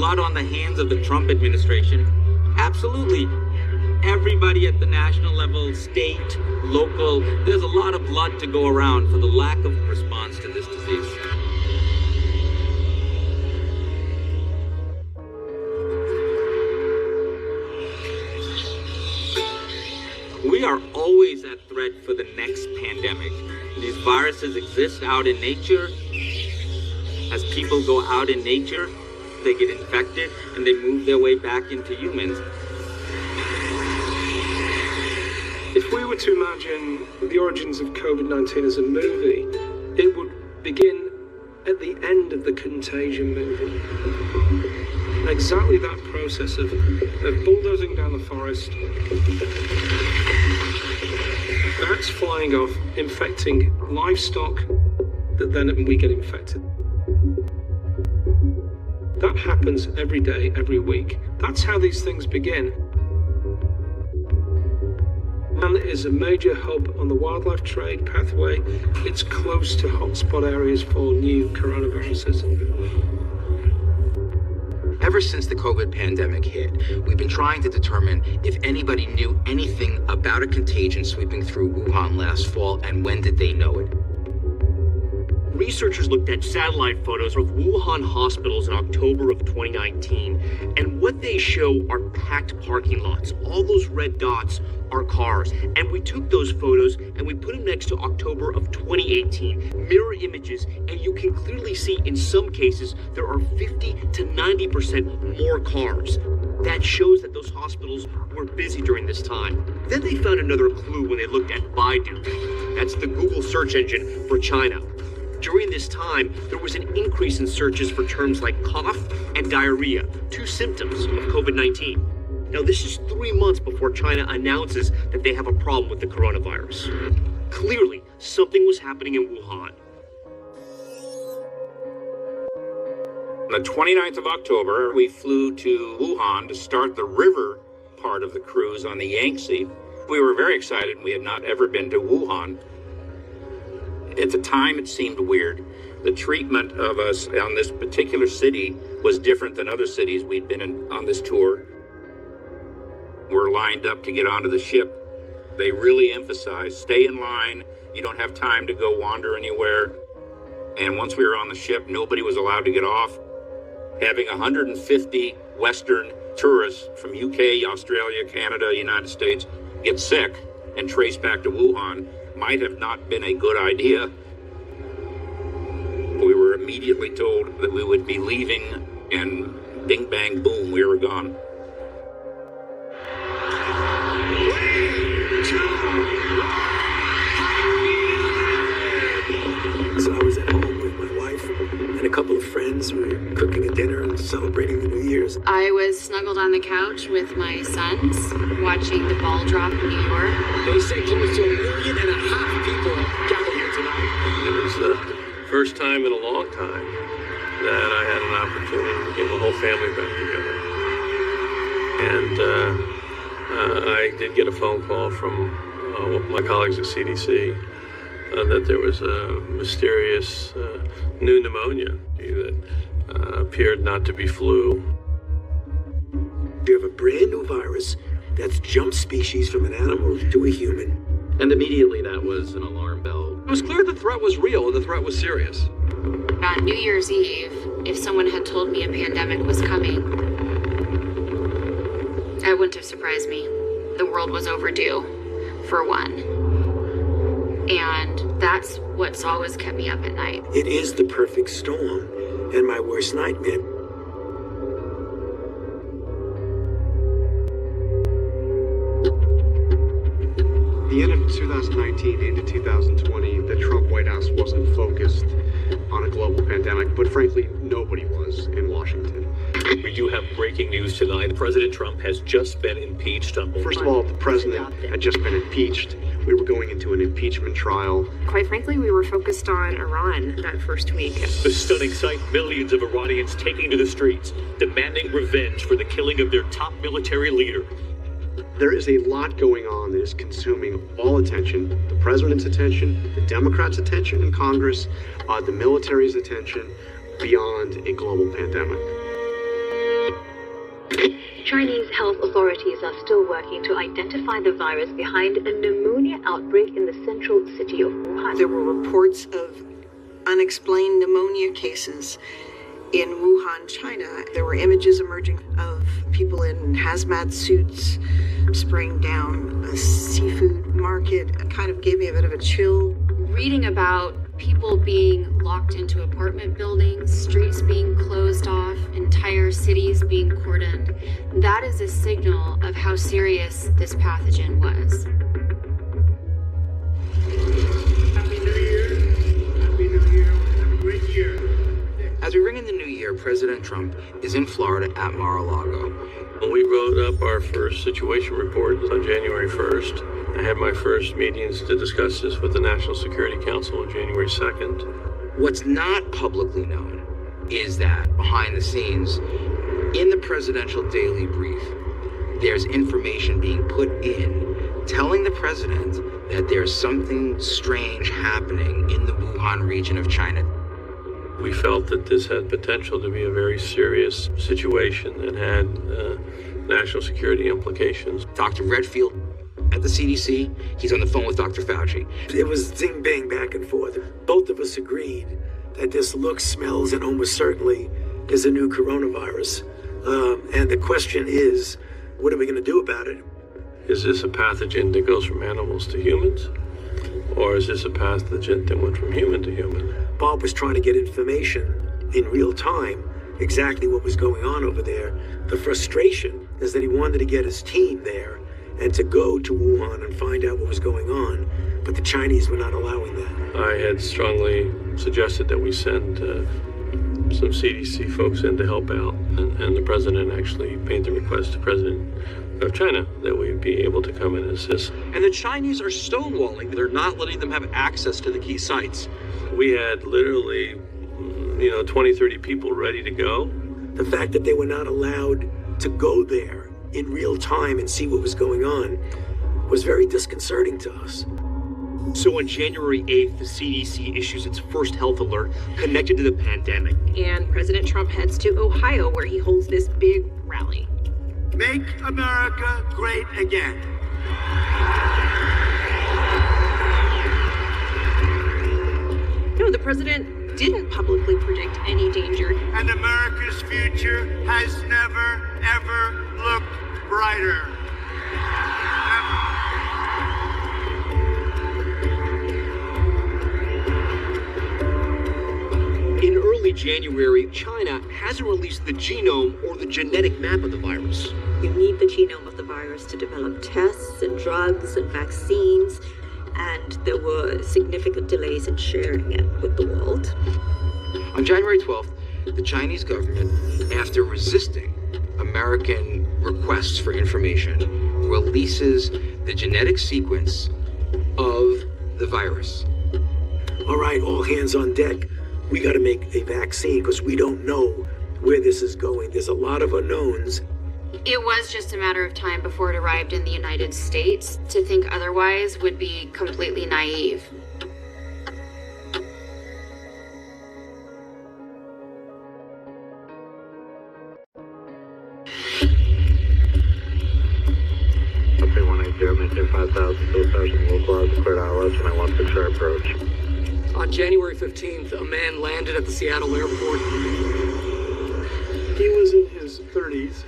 blood on the hands of the Trump administration? Absolutely. Everybody at the national level, state, local, there's a lot of blood to go around for the lack of response to this disease. We are always at threat for the next pandemic. These viruses exist out in nature. As people go out in nature, they get infected and they move their way back into humans. If we were to imagine the origins of COVID-19 as a movie, it would begin at the end of the Contagion movie. Exactly that process of bulldozing down the forest, bats flying off, infecting livestock, that then we get infected. That happens every day, every week. That's how these things begin. Wuhan is a major hub on the wildlife trade pathway. It's close to hotspot areas for new coronaviruses. Ever since the COVID pandemic hit, we've been trying to determine if anybody knew anything about a contagion sweeping through Wuhan last fall, and when did they know it. Researchers looked at satellite photos of Wuhan hospitals in October of 2019, and what they show are packed parking lots. All those red dots are cars. And we took those photos and we put them next to October of 2018, mirror images, and you can clearly see in some cases there are 50 to 90% more cars. That shows that those hospitals were busy during this time. Then they found another clue when they looked at Baidu. That's the Google search engine for China. During this time, there was an increase in searches for terms like cough and diarrhea, two symptoms of COVID-19. Now, this is 3 months before China announces that they have a problem with the coronavirus. Clearly, something was happening in Wuhan. On the 29th of October, we flew to Wuhan to start the river part of the cruise on the Yangtze. We were very excited. We had not ever been to Wuhan. At the time, it seemed weird. The treatment of us on this particular city was different than other cities we'd been in on this tour. We're lined up to get onto the ship. They really emphasized, stay in line. You don't have time to go wander anywhere. And once we were on the ship, nobody was allowed to get off. Having 150 Western tourists from UK, Australia, Canada, United States get sick and trace back to Wuhan might have not been a good idea. We were immediately told that we would be leaving, and bing, bang, boom, we were gone. So I was at home with my wife and a couple of friends. We were cooking a dinner and celebrating the New Year's. I was snuggled on the couch with my sons, watching the ball drop in New York. They say close to 1.5 million people gathered here tonight. It was the first time in a long time that I had an opportunity to get the whole family back together. And I did get a phone call from my colleagues at CDC that there was a mysterious new pneumonia that appeared not to be flu. You have a brand new virus that's jumped species from an animal to a human. And immediately that was an alarm bell. It was clear the threat was real and the threat was serious. On New Year's Eve, if someone had told me a pandemic was coming, it wouldn't have surprised me. The world was overdue, for one. And that's what's always kept me up at night. It is the perfect storm and my worst nightmare. The end of 2019 into 2020, the Trump White House wasn't focused on a global pandemic, but frankly, nobody was in Washington. We do have breaking news tonight. President Trump has just been impeached. First of all, the president had just been impeached. We were going into an impeachment trial. Quite frankly, we were focused on Iran that first week. The stunning sight, millions of Iranians taking to the streets, demanding revenge for the killing of their top military leader. There is a lot going on that is consuming all attention, the president's attention, the Democrats' attention in Congress, the military's attention, beyond a global pandemic. Chinese health authorities are still working to identify the virus behind a pneumonia outbreak in the central city of Wuhan. There were reports of unexplained pneumonia cases in Wuhan, China. There were images emerging of people in hazmat suits spraying down a seafood market. It kind of gave me a bit of a chill. Reading about people being locked into apartment buildings, streets being closed off, entire cities being cordoned, that is a signal of how serious this pathogen was. Happy New Year. Happy New Year. Have a great year. As we ring in the new year, President Trump is in Florida at Mar-a-Lago. When we wrote up our first situation report on January 1st, I had my first meetings to discuss this with the National Security Council on January 2nd. What's not publicly known is that behind the scenes, in the presidential daily brief, there's information being put in telling the president that there's something strange happening in the Wuhan region of China. We felt that this had potential to be a very serious situation that had national security implications. Dr. Redfield at the CDC, he's on the phone with Dr. Fauci. It was zing bang back and forth. Both of us agreed that this looks, smells, and almost certainly is a new coronavirus. And the question is, what are we going to do about it? Is this a pathogen that goes from animals to humans? Or is this a pathogen that went from human to human? Bob was trying to get information in real time, exactly what was going on over there. The frustration is that he wanted to get his team there and to go to Wuhan and find out what was going on, but the Chinese were not allowing that. I had strongly suggested that we send some CDC folks in to help out, and the president actually made the request to President of China that we'd be able to come in and assist. And the Chinese are stonewalling. They're not letting them have access to the key sites. We had literally, 20, 30 people ready to go. The fact that they were not allowed to go there in real time and see what was going on was very disconcerting to us. So on January 8th, the CDC issues its first health alert connected to the pandemic. And President Trump heads to Ohio, where he holds this big rally. Make America great again. No, the president didn't publicly predict any danger. And America's future has never, ever looked brighter. In early January, China hasn't released the genome or the genetic map of the virus. You need the genome of the virus to develop tests and drugs and vaccines, and there were significant delays in sharing it with the world. On January 12th, the Chinese government, after resisting American requests for information, releases the genetic sequence of the virus. All right, all hands on deck. We got to make a vaccine because we don't know where this is going. There's a lot of unknowns. It was just a matter of time before it arrived in the United States. To think otherwise would be completely naive. Okay, 180, maintain 5,000, 2,000, local hours cleared hours, and I want picture approach. On January 15th, a man landed at the Seattle airport. He was in his 30s,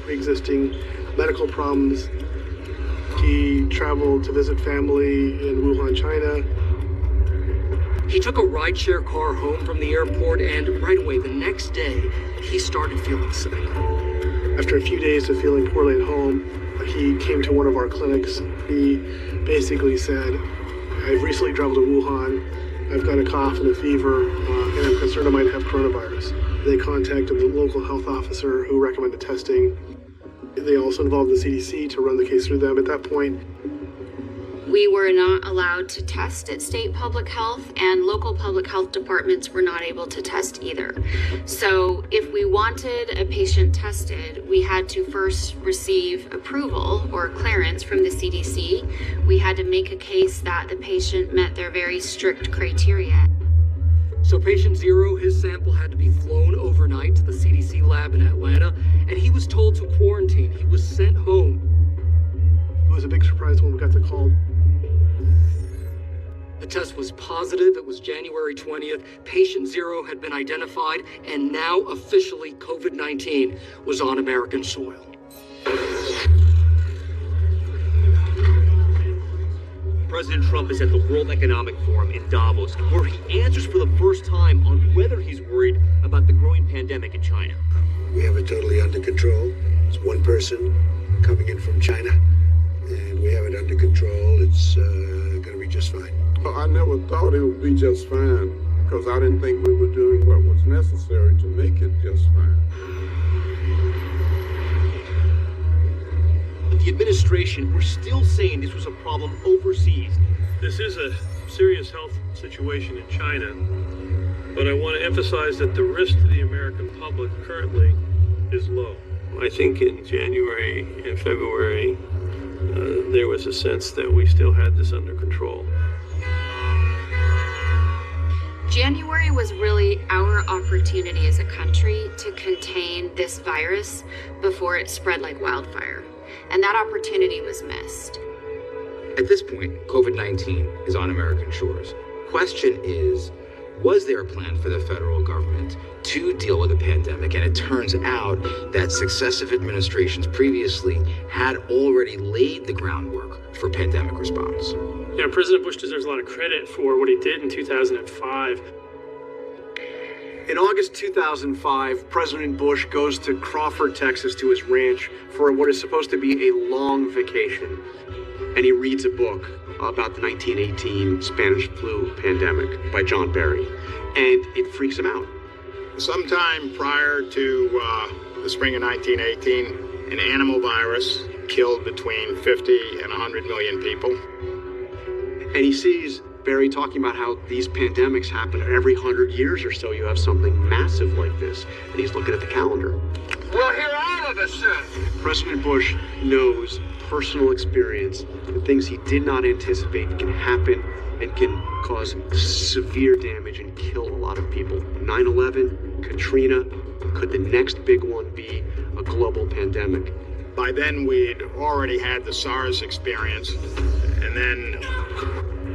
pre-existing medical problems. He traveled to visit family in Wuhan, China. He took a rideshare car home from the airport, and right away the next day, he started feeling sick. After a few days of feeling poorly at home, he came to one of our clinics. He basically said, I've recently traveled to Wuhan. I've got a cough and a fever, and I'm concerned I might have coronavirus. They contacted the local health officer who recommended testing. They also involved the CDC to run the case through them. At that point, We were not allowed to test at state public health, and local public health departments were not able to test either. So if we wanted a patient tested, we had to first receive approval or clearance from the CDC. We had to make a case that the patient met their very strict criteria. So patient 0, his sample had to be flown overnight to the CDC lab in Atlanta, and he was told to quarantine. He was sent home. It was a big surprise when we got the call. The test was positive. It was January 20th. Patient 0 had been identified, and now officially COVID-19 was on American soil. President Trump is at the World Economic Forum in Davos, where he answers for the first time on whether he's worried about the growing pandemic in China. We have it totally under control. It's one person coming in from China, and we have it under control. It's going to be just fine. Well, I never thought it would be just fine, because I didn't think we were doing what was necessary to make it just fine. The administration were still saying this was a problem overseas. This is a serious health situation in China, but I want to emphasize that the risk to the American public currently is low. I think in January and February, there was a sense that we still had this under control. January was really our opportunity as a country to contain this virus before it spread like wildfire. And that opportunity was missed. At this point, COVID-19 is on American shores. Question is, was there a plan for the federal government to deal with the pandemic? And it turns out that successive administrations previously had already laid the groundwork for pandemic response. Yeah, President Bush deserves a lot of credit for what he did in 2005. In August 2005, President Bush goes to Crawford, Texas, to his ranch for what is supposed to be a long vacation. And he reads a book about the 1918 Spanish flu pandemic by John Barry. And it freaks him out. Sometime prior to the spring of 1918, an animal virus killed between 50 and 100 million people. And he sees Barry talking about how these pandemics happen every 100 years or so. You have something massive like this. And he's looking at the calendar. We'll hear all of this soon. President Bush knows personal experience that things he did not anticipate can happen and can cause severe damage and kill a lot of people. 9/11, Katrina, could the next big one be a global pandemic? By then, we'd already had the SARS experience, and then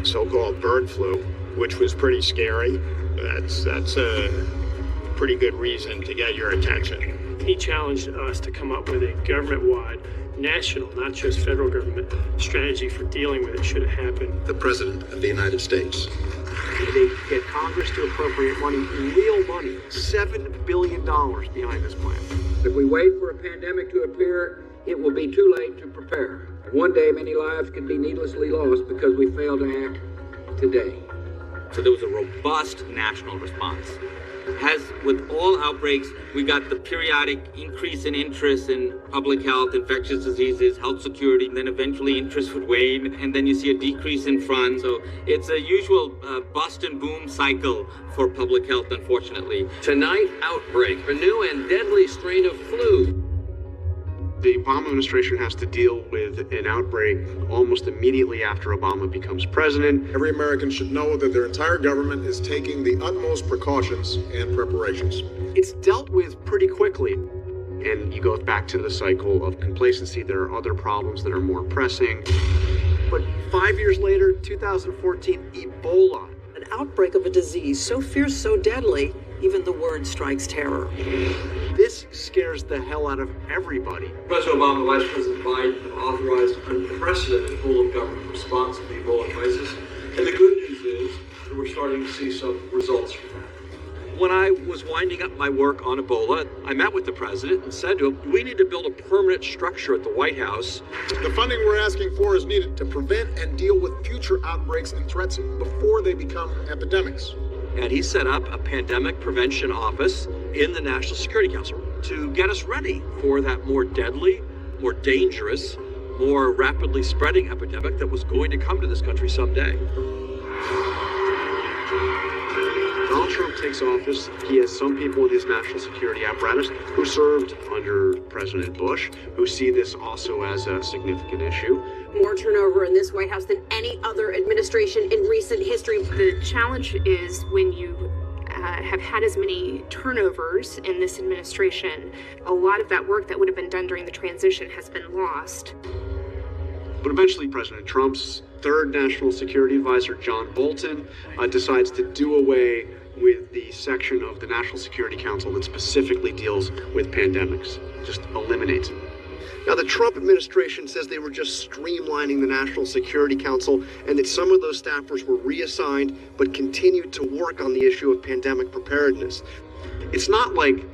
so-called bird flu, which was pretty scary. That's a pretty good reason to get your attention. He challenged us to come up with a government-wide, national, not just federal government, strategy for dealing with it should it happen. The President of the United States. They get Congress to appropriate money, real money, $7 billion behind this plan. If we wait for a pandemic to appear, it will be too late to prepare. One day, many lives could be needlessly lost because we failed to act today. So there was a robust national response. As with all outbreaks, we got the periodic increase in interest in public health, infectious diseases, health security, and then eventually interest would wane, and then you see a decrease in funds. So it's a usual bust and boom cycle for public health, unfortunately. Tonight, outbreak, a new and deadly strain of flu. The Obama administration has to deal with an outbreak almost immediately after Obama becomes president. Every American should know that their entire government is taking the utmost precautions and preparations. It's dealt with pretty quickly. And you go back to the cycle of complacency. There are other problems that are more pressing. But 5 years later, 2014, Ebola. An outbreak of a disease so fierce, so deadly, even the word strikes terror. This scares the hell out of everybody. President Obama and Vice President Biden have authorized unprecedented whole-of-government response to the Ebola crisis. And the good news is that we're starting to see some results from that. When I was winding up my work on Ebola, I met with the president and said to him, we need to build a permanent structure at the White House. The funding we're asking for is needed to prevent and deal with future outbreaks and threats before they become epidemics. And he set up a pandemic prevention office in the National Security Council to get us ready for that more deadly, more dangerous, more rapidly spreading epidemic that was going to come to this country someday. Donald Trump takes office. He has some people in his national security apparatus who served under President Bush, who see this also as a significant issue. More turnover in this White House than any other administration in recent history. The challenge is when you have had as many turnovers in this administration, a lot of that work that would have been done during the transition has been lost. But eventually, President Trump's third national security advisor, John Bolton, decides to do away with the section of the National Security Council that specifically deals with pandemics, just eliminates it. Now, the Trump administration says they were just streamlining the National Security Council and that some of those staffers were reassigned but continued to work on the issue of pandemic preparedness. It's not like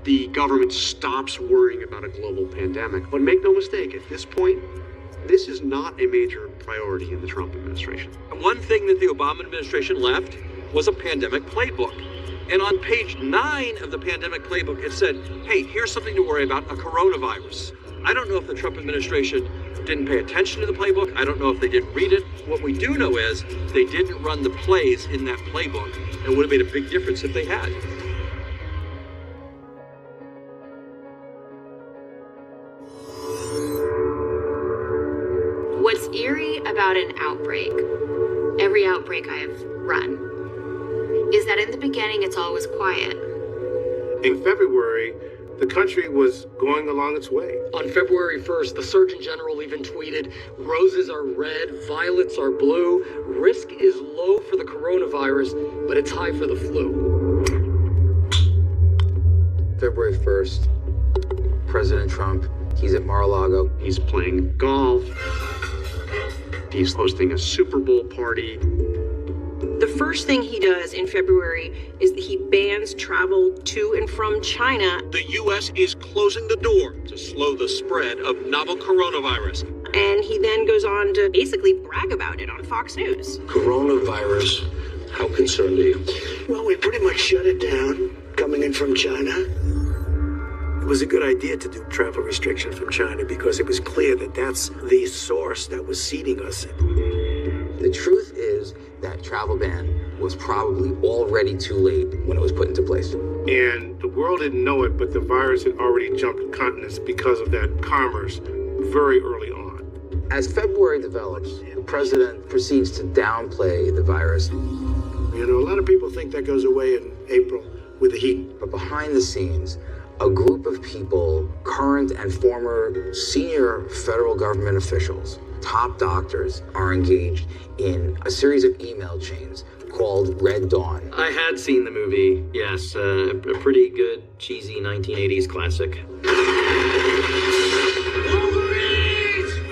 the government stops worrying about a global pandemic, but make no mistake, at this point, this is not a major priority in the Trump administration. One thing that the Obama administration left was a pandemic playbook. And on page 9 of the pandemic playbook, it said, hey, here's something to worry about, a coronavirus. I don't know if the Trump administration didn't pay attention to the playbook. I don't know if they didn't read it. What we do know is they didn't run the plays in that playbook. It would have made a big difference if they had. What's eerie about an outbreak, every outbreak I have run, is that in the beginning it's always quiet. In February, the country was going along its way. On February 1st, the Surgeon General even tweeted, "Roses are red, violets are blue. Risk is low for the coronavirus, but it's high for the flu." February 1st, President Trump, he's at Mar-a-Lago. He's playing golf. He's hosting a Super Bowl party. The first thing he does in February is that he bans travel to and from China. The U.S. is closing the door to slow the spread of novel coronavirus. And he then goes on to basically brag about it on Fox News. Coronavirus, how concerned are you? Well, we pretty much shut it down coming in from China. It was a good idea to do travel restrictions from China because it was clear that that's the source that was seeding us. The truth is that travel ban was probably already too late when it was put into place. And the world didn't know it, but the virus had already jumped continents because of that commerce very early on. As February develops, the president proceeds to downplay the virus. You know, a lot of people think that goes away in April with the heat. But behind the scenes, a group of people, current and former senior federal government officials, top doctors, are engaged in a series of email chains called Red Dawn. I had seen the movie, yes, a pretty good, cheesy 1980s classic.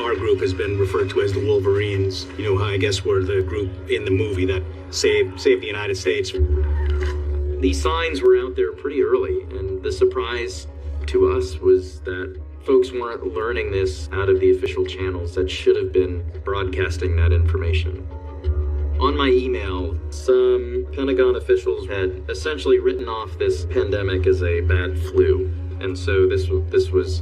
Our group has been referred to as the Wolverines. You know, I guess we're the group in the movie that saved the United States. These signs were out there pretty early, and the surprise to us was that folks weren't learning this out of the official channels that should have been broadcasting that information. On my email, some Pentagon officials had essentially written off this pandemic as a bad flu. And so this was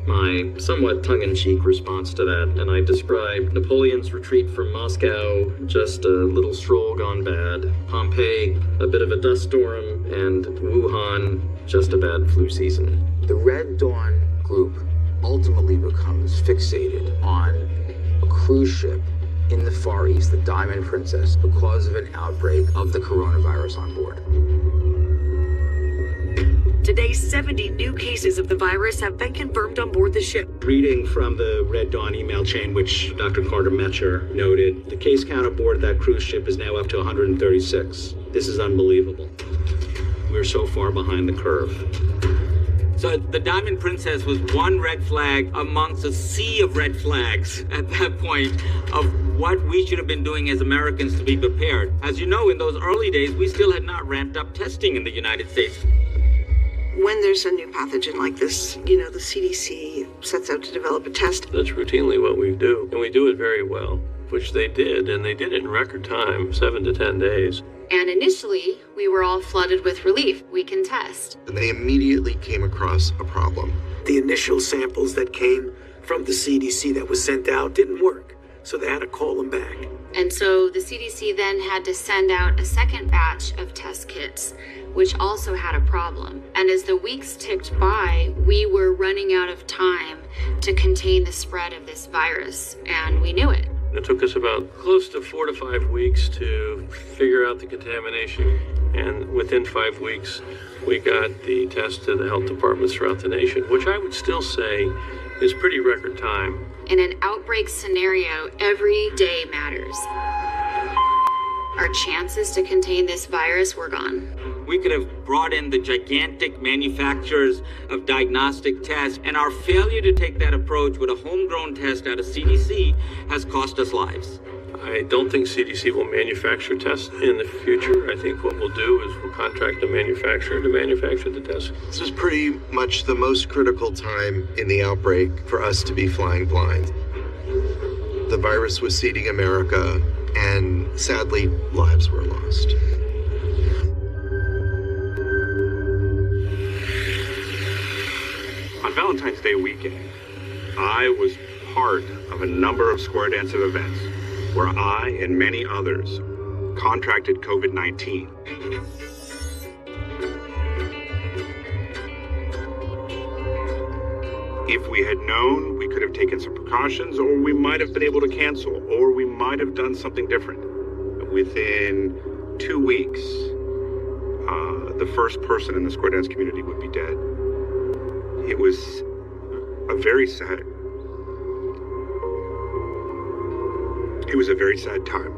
my somewhat tongue-in-cheek response to that. And I described Napoleon's retreat from Moscow, just a little stroll gone bad, Pompeii, a bit of a dust storm, and Wuhan, just a bad flu season. The Red Dawn group ultimately becomes fixated on a cruise ship in the Far East, the Diamond Princess, because of an outbreak of the coronavirus on board. Today, 70 new cases of the virus have been confirmed on board the ship. Reading from the Red Dawn email chain, which Dr. Carter Metcher noted, the case count aboard that cruise ship is now up to 136. This is unbelievable. We're so far behind the curve. So the Diamond Princess was one red flag amongst a sea of red flags at that point of what we should have been doing as Americans to be prepared. As you know, in those early days, we still had not ramped up testing in the United States. When there's a new pathogen like this, you know, the CDC sets out to develop a test. That's routinely what we do, and we do it very well, which they did, and they did it in record time, 7 to 10 days. And initially, we were all flooded with relief. We can test. And they immediately came across a problem. The initial samples that came from the CDC that was sent out didn't work, so they had to call them back. And so the CDC then had to send out a second batch of test kits, which also had a problem. And as the weeks ticked by, we were running out of time to contain the spread of this virus, and we knew it. It took us about close to 4 to 5 weeks to figure out the contamination. And within 5 weeks, we got the test to the health departments throughout the nation, which I would still say is pretty record time. In an outbreak scenario, every day matters. Our chances to contain this virus were gone. We could have brought in the gigantic manufacturers of diagnostic tests, and our failure to take that approach with a homegrown test out of CDC has cost us lives. I don't think CDC will manufacture tests in the future. I think what we'll do is we'll contract a manufacturer to manufacture the tests. This was pretty much the most critical time in the outbreak for us to be flying blind. The virus was seeding America, and sadly, lives were lost. On Valentine's Day weekend, I was part of a number of square dancing events where I and many others contracted COVID-19. If we had known, we could have taken some precautions, or we might have been able to cancel, or we might have done something different. Within 2 weeks, the first person in the square dance community would be dead. It was a very sad time.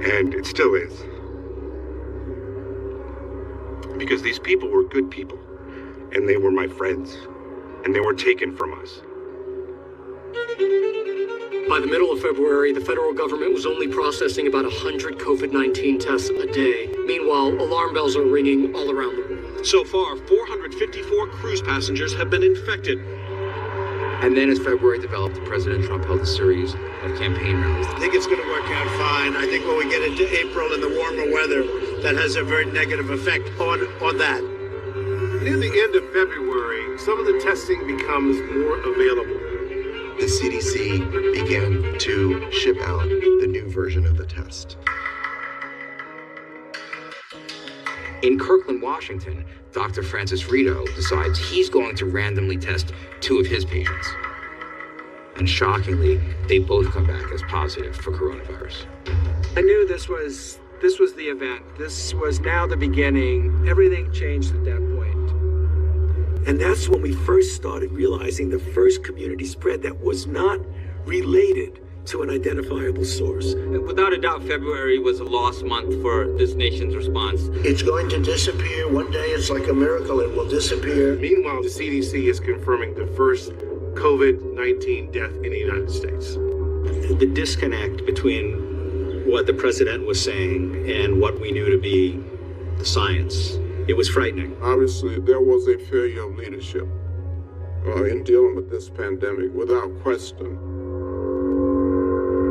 And it still is. Because these people were good people. And they were my friends. And they were taken from us. By the middle of February, the federal government was only processing about 100 COVID-19 tests a day. Meanwhile, alarm bells are ringing all around the world. So far, 454 cruise passengers have been infected. And then as February developed, President Trump held a series of campaign rallies. I think it's going to work out fine. I think when we get into April and the warmer weather, that has a very negative effect on that. Near the end of February, some of the testing becomes more available. The CDC began to ship out the new version of the test. In Kirkland, Washington, Dr. Francis Rito decides he's going to randomly test 2 of his patients. And shockingly, they both come back as positive for coronavirus. I knew this was the event. This was now the beginning. Everything changed at that point. And that's when we first started realizing the first community spread that was not related to an identifiable source. Without a doubt, February was a lost month for this nation's response. It's going to disappear. One day it's like a miracle. It will disappear. Meanwhile, the CDC is confirming the first COVID-19 death in the United States. The disconnect between what the president was saying and what we knew to be the science, it was frightening. Obviously, there was a failure of leadership in dealing with this pandemic, without question.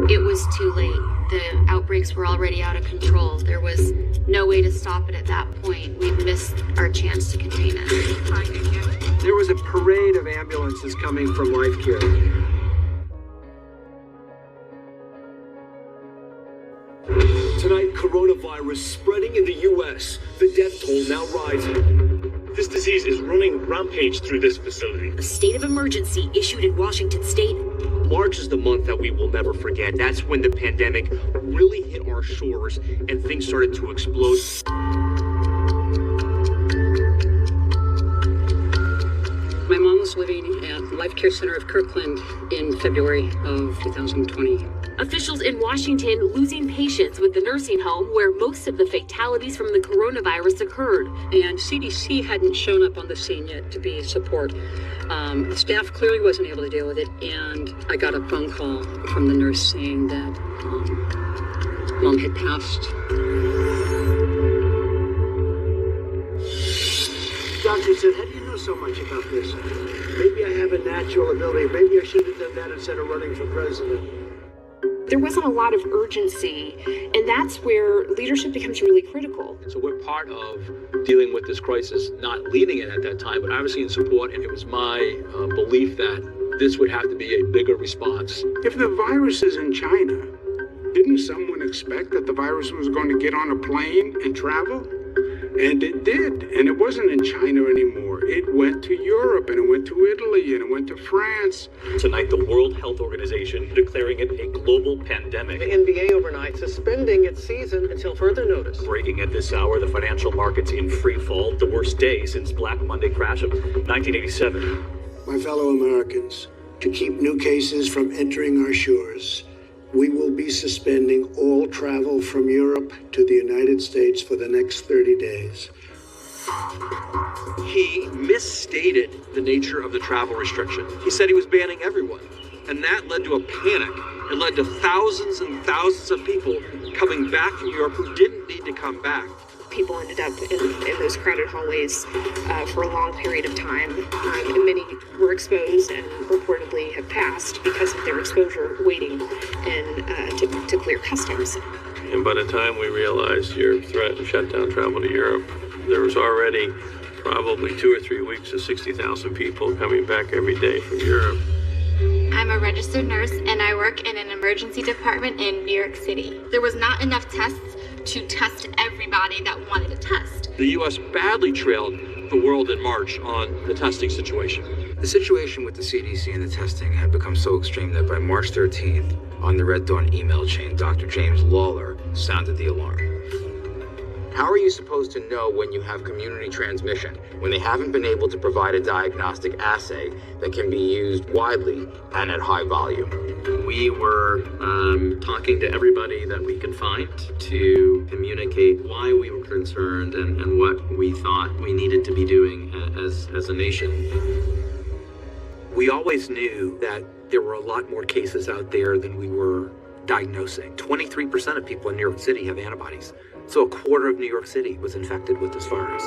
It was too late. The outbreaks were already out of control. There was no way to stop it at that point. We missed our chance to contain it. There was a parade of ambulances coming from Life Care. Tonight, coronavirus spreading in the U.S. The death toll now rising. This disease is running rampage through this facility. A state of emergency issued in Washington state. March is the month that we will never forget. That's when the pandemic really hit our shores and things started to explode. My mom was living at Life Care Center of Kirkland in February of 2020. Officials in Washington losing patients with the nursing home where most of the fatalities from the coronavirus occurred. And CDC hadn't shown up on the scene yet to be a support. Staff clearly wasn't able to deal with it, and I got a phone call from the nurse saying that Mom had passed. Doctor said, how do you know so much about this? Maybe I have a natural ability. Maybe I should have done that instead of running for president. There wasn't a lot of urgency, and that's where leadership becomes really critical. So we're part of dealing with this crisis, not leading it at that time, but obviously in support, and it was my belief that this would have to be a bigger response. If the virus is in China, didn't someone expect that the virus was going to get on a plane and travel? And it did. And it wasn't in China anymore. It went to Europe, and it went to Italy, and it went to France. Tonight, the World Health Organization declaring it a global pandemic. The NBA overnight suspending its season until further notice. Breaking at this hour, the financial markets in free fall, the worst day since Black Monday crash of 1987. My fellow Americans, to keep new cases from entering our shores, we will be suspending all travel from Europe to the United States for the next 30 days. He misstated the nature of the travel restriction. He said he was banning everyone. And that led to a panic. It led to thousands and thousands of people coming back from Europe who didn't need to come back. People ended up in those crowded hallways for a long period of time. And many were exposed and reportedly have passed because of their exposure waiting and to clear customs. And by the time we realized your threat and shut down travel to Europe, there was already probably 2 or 3 weeks of 60,000 people coming back every day from Europe. I'm a registered nurse and I work in an emergency department in New York City. There was not enough tests to test everybody that wanted a test. The U.S. badly trailed the world in March on the testing situation. The situation with the CDC and the testing had become so extreme that by March 13th, on the Red Dawn email chain, Dr. James Lawler sounded the alarm. How are you supposed to know when you have community transmission when they haven't been able to provide a diagnostic assay that can be used widely and at high volume? We were talking to everybody that we could find to communicate why we were concerned and what we thought we needed to be doing as a nation. We always knew that there were a lot more cases out there than we were diagnosing. 23% of people in New York City have antibodies. So a quarter of New York City was infected with this virus.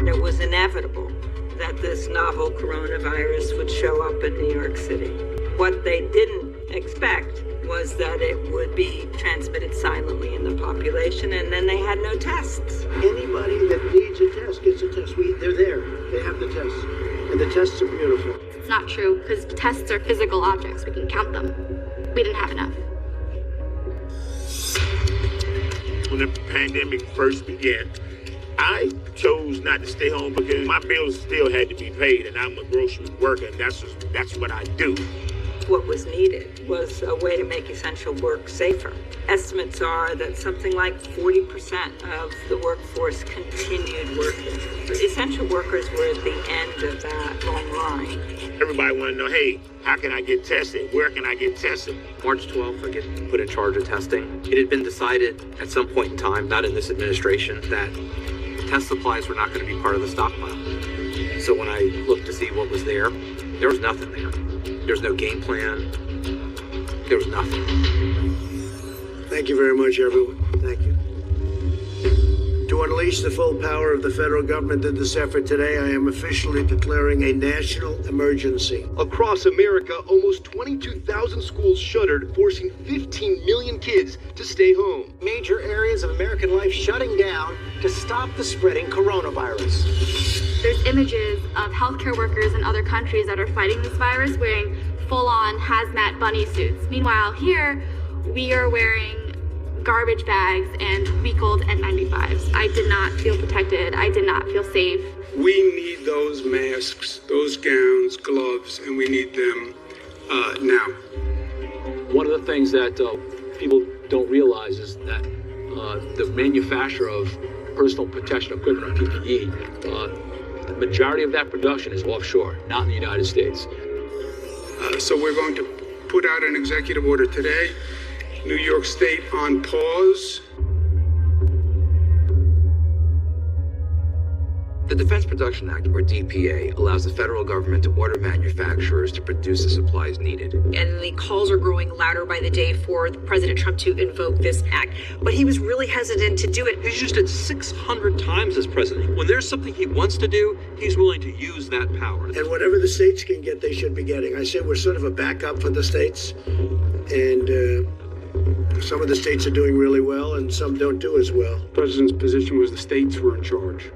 It was inevitable that this novel coronavirus would show up in New York City. What they didn't expect was that it would be transmitted silently in the population, and then they had no tests. Anybody that needs a test gets a test. They're there. They have the tests. And the tests are beautiful. It's not true, because tests are physical objects. We can count them. We didn't have enough. When the pandemic first began, I chose not to stay home because my bills still had to be paid, and I'm a grocery worker, and that's what I do. What was needed was a way to make essential work safer. Estimates are that something like 40% of the workforce continued working. Essential workers were at the end of that long line. Everybody want to know, hey, how can I get tested? Where can I get tested? March 12th, I get put in charge of testing. It had been decided at some point in time, not in this administration, that test supplies were not going to be part of the stockpile. So when I looked to see what was there was nothing there. There was no game plan. There was nothing. Thank you very much, everyone. Thank you. To unleash the full power of the federal government in this effort today, I am officially declaring a national emergency. Across America, almost 22,000 schools shuttered, forcing 15 million kids to stay home. Major areas of American life shutting down to stop the spreading coronavirus. There's images of healthcare workers in other countries that are fighting this virus wearing full-on hazmat bunny suits. Meanwhile, here, we are wearing garbage bags and week-old N95s. I did not feel protected. I did not feel safe. We need those masks, those gowns, gloves, and we need them now. One of the things that people don't realize is that the manufacturer of personal protection equipment, or PPE, the majority of that production is offshore, not in the United States. So we're going to put out an executive order today. New York State on pause. The Defense Production Act, or DPA, allows the federal government to order manufacturers to produce the supplies needed. And the calls are growing louder by the day for President Trump to invoke this act. But he was really hesitant to do it. He's used it 600 times as president. When there's something he wants to do, he's willing to use that power. And whatever the states can get, they should be getting. I say we're sort of a backup for the states. And some of the states are doing really well, and some don't do as well. The president's position was the states were in charge.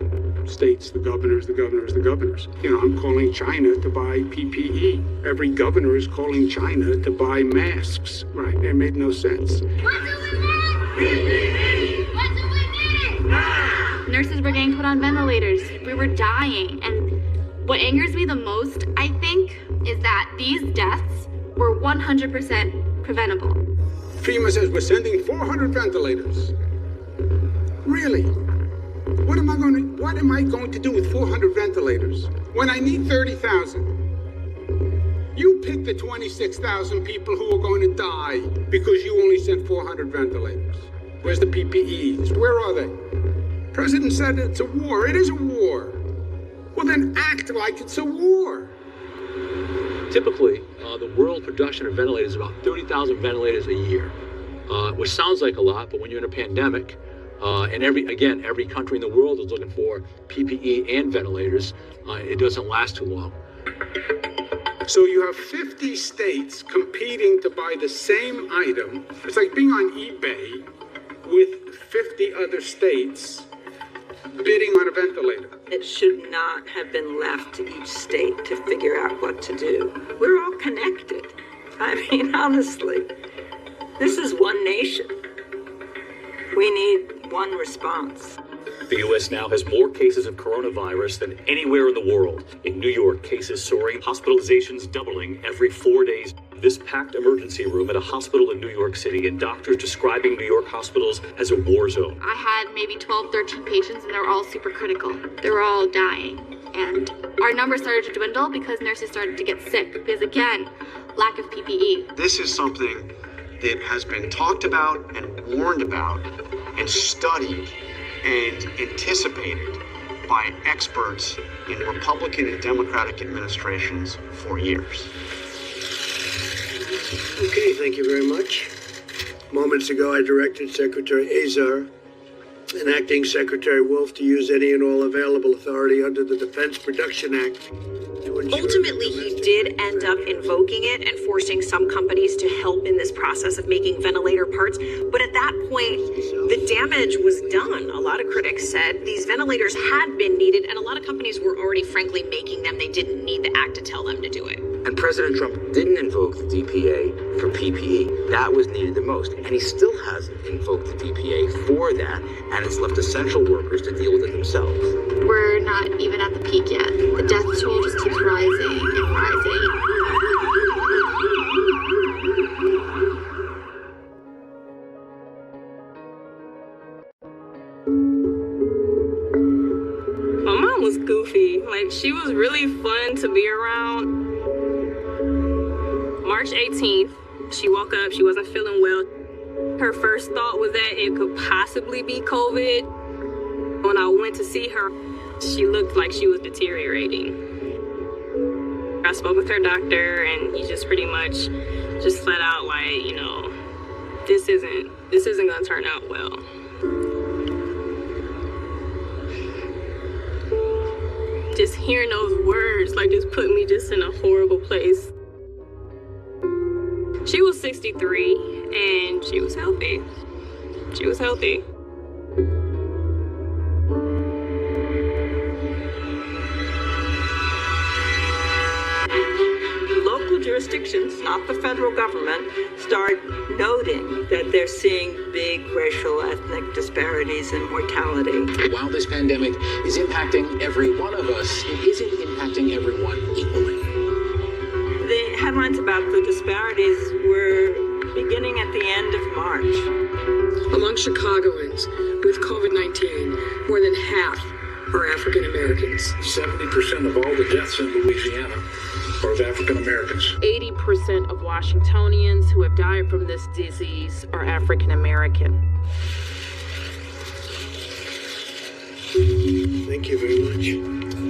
States, the governors, the governors, the governors. You know, I'm calling China to buy PPE. Every governor is calling China to buy masks. Right? It made no sense. What do we need? PPE! What do we need? Nurses were getting put on ventilators. We were dying. And what angers me the most, I think, is that these deaths were 100% preventable. FEMA says we're sending 400 ventilators. Really? What am I going to do with 400 ventilators when I need 30,000? You pick the 26,000 people who are going to die because you only sent 400 ventilators. Where's the PPEs? Where are they? President said it's a war. It is a war. Well, then act like it's a war. Typically, the world production of ventilators is about 30,000 ventilators a year, which sounds like a lot, but when you're in a pandemic, and every country in the world is looking for PPE and ventilators, it doesn't last too long. So you have 50 states competing to buy the same item. It's like being on eBay with 50 other states bidding on a ventilator. It should not have been left to each state to figure out what to do. We're all connected. I mean, honestly, this is one nation. We need one response. The U.S. now has more cases of coronavirus than anywhere in the world. In New York, cases soaring, hospitalizations doubling every 4 days. This packed emergency room at a hospital in New York City, and doctors describing New York hospitals as a war zone. I had maybe 12, 13 patients, and they were all super critical. They were all dying. And our numbers started to dwindle because nurses started to get sick. Because again, lack of PPE. This is something that has been talked about and warned about and studied and anticipated by experts in Republican and Democratic administrations for years. Okay, thank you very much. Moments ago, I directed Secretary Azar and Acting Secretary Wolf to use any and all available authority under the Defense Production Act. Ultimately, he did end up invoking it and forcing some companies to help in this process of making ventilator parts. But at that point, the damage was done. A lot of critics said these ventilators had been needed, and a lot of companies were already, frankly, making them. They didn't need the act to tell them to do it. And President Trump didn't invoke the DPA for PPE. That was needed the most. And he still hasn't invoked the DPA for that, and it's left essential workers to deal with it themselves. We're not even at the peak yet. The death toll just keeps rising and rising. My mom was goofy. Like, she was really fun to be around. March 18th, she woke up, she wasn't feeling well. Her first thought was that it could possibly be COVID. When I went to see her, she looked like she was deteriorating. I spoke with her doctor, and he just pretty much just flat out like, you know, this isn't gonna turn out well. Just hearing those words, like, just put me just in a horrible place. She was 63, and she was healthy. She was healthy. Local jurisdictions, not the federal government, start noting that they're seeing big racial, ethnic disparities in mortality. While this pandemic is impacting every one of us, it isn't impacting everyone equally. The headlines about the disparities were beginning at the end of March. Among Chicagoans with COVID-19, more than half are African Americans. 70% of all the deaths in Louisiana are of African Americans. 80% of Washingtonians who have died from this disease are African American. Thank you very much.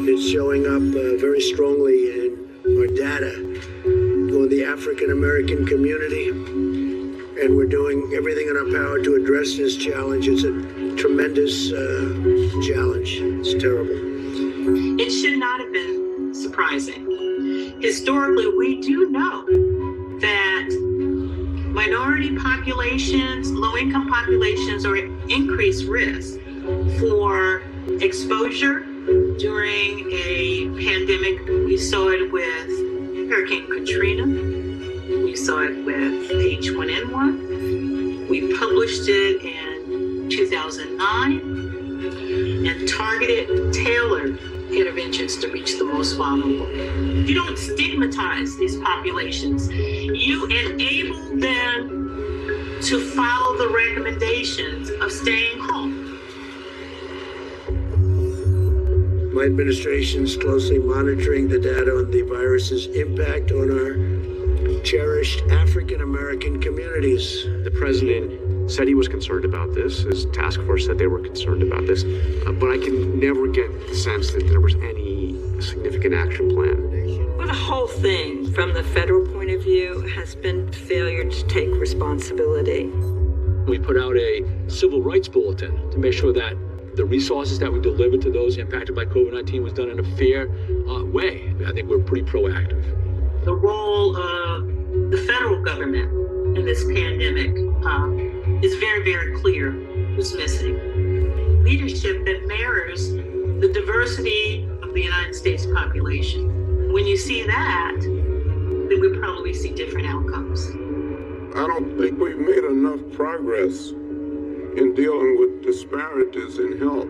It's showing up very strongly in our data on the African American community, and we're doing everything in our power to address this challenge. It's a tremendous challenge. It's terrible. It should not have been surprising. Historically, we do know that minority populations, low-income populations are at increased risk for exposure during a pandemic. We saw it with Hurricane Katrina. We saw it with H1N1. We published it in 2009. and targeted, tailored interventions to reach the most vulnerable. You don't stigmatize these populations. You enable them to follow the recommendations of staying home. My administration is closely monitoring the data on the virus's impact on our cherished African American communities. The president said he was concerned about this. His task force said they were concerned about this. But I can never get the sense that there was any significant action plan. Well, the whole thing, from the federal point of view, has been failure to take responsibility. We put out a civil rights bulletin to make sure that the resources that we delivered to those impacted by COVID-19 was done in a fair way. I think we're pretty proactive. The role of the federal government in this pandemic is very, very clear. It's missing leadership that mirrors the diversity of the United States population. When you see that, then we probably see different outcomes. I don't think we've made enough progress in dealing with disparities in health.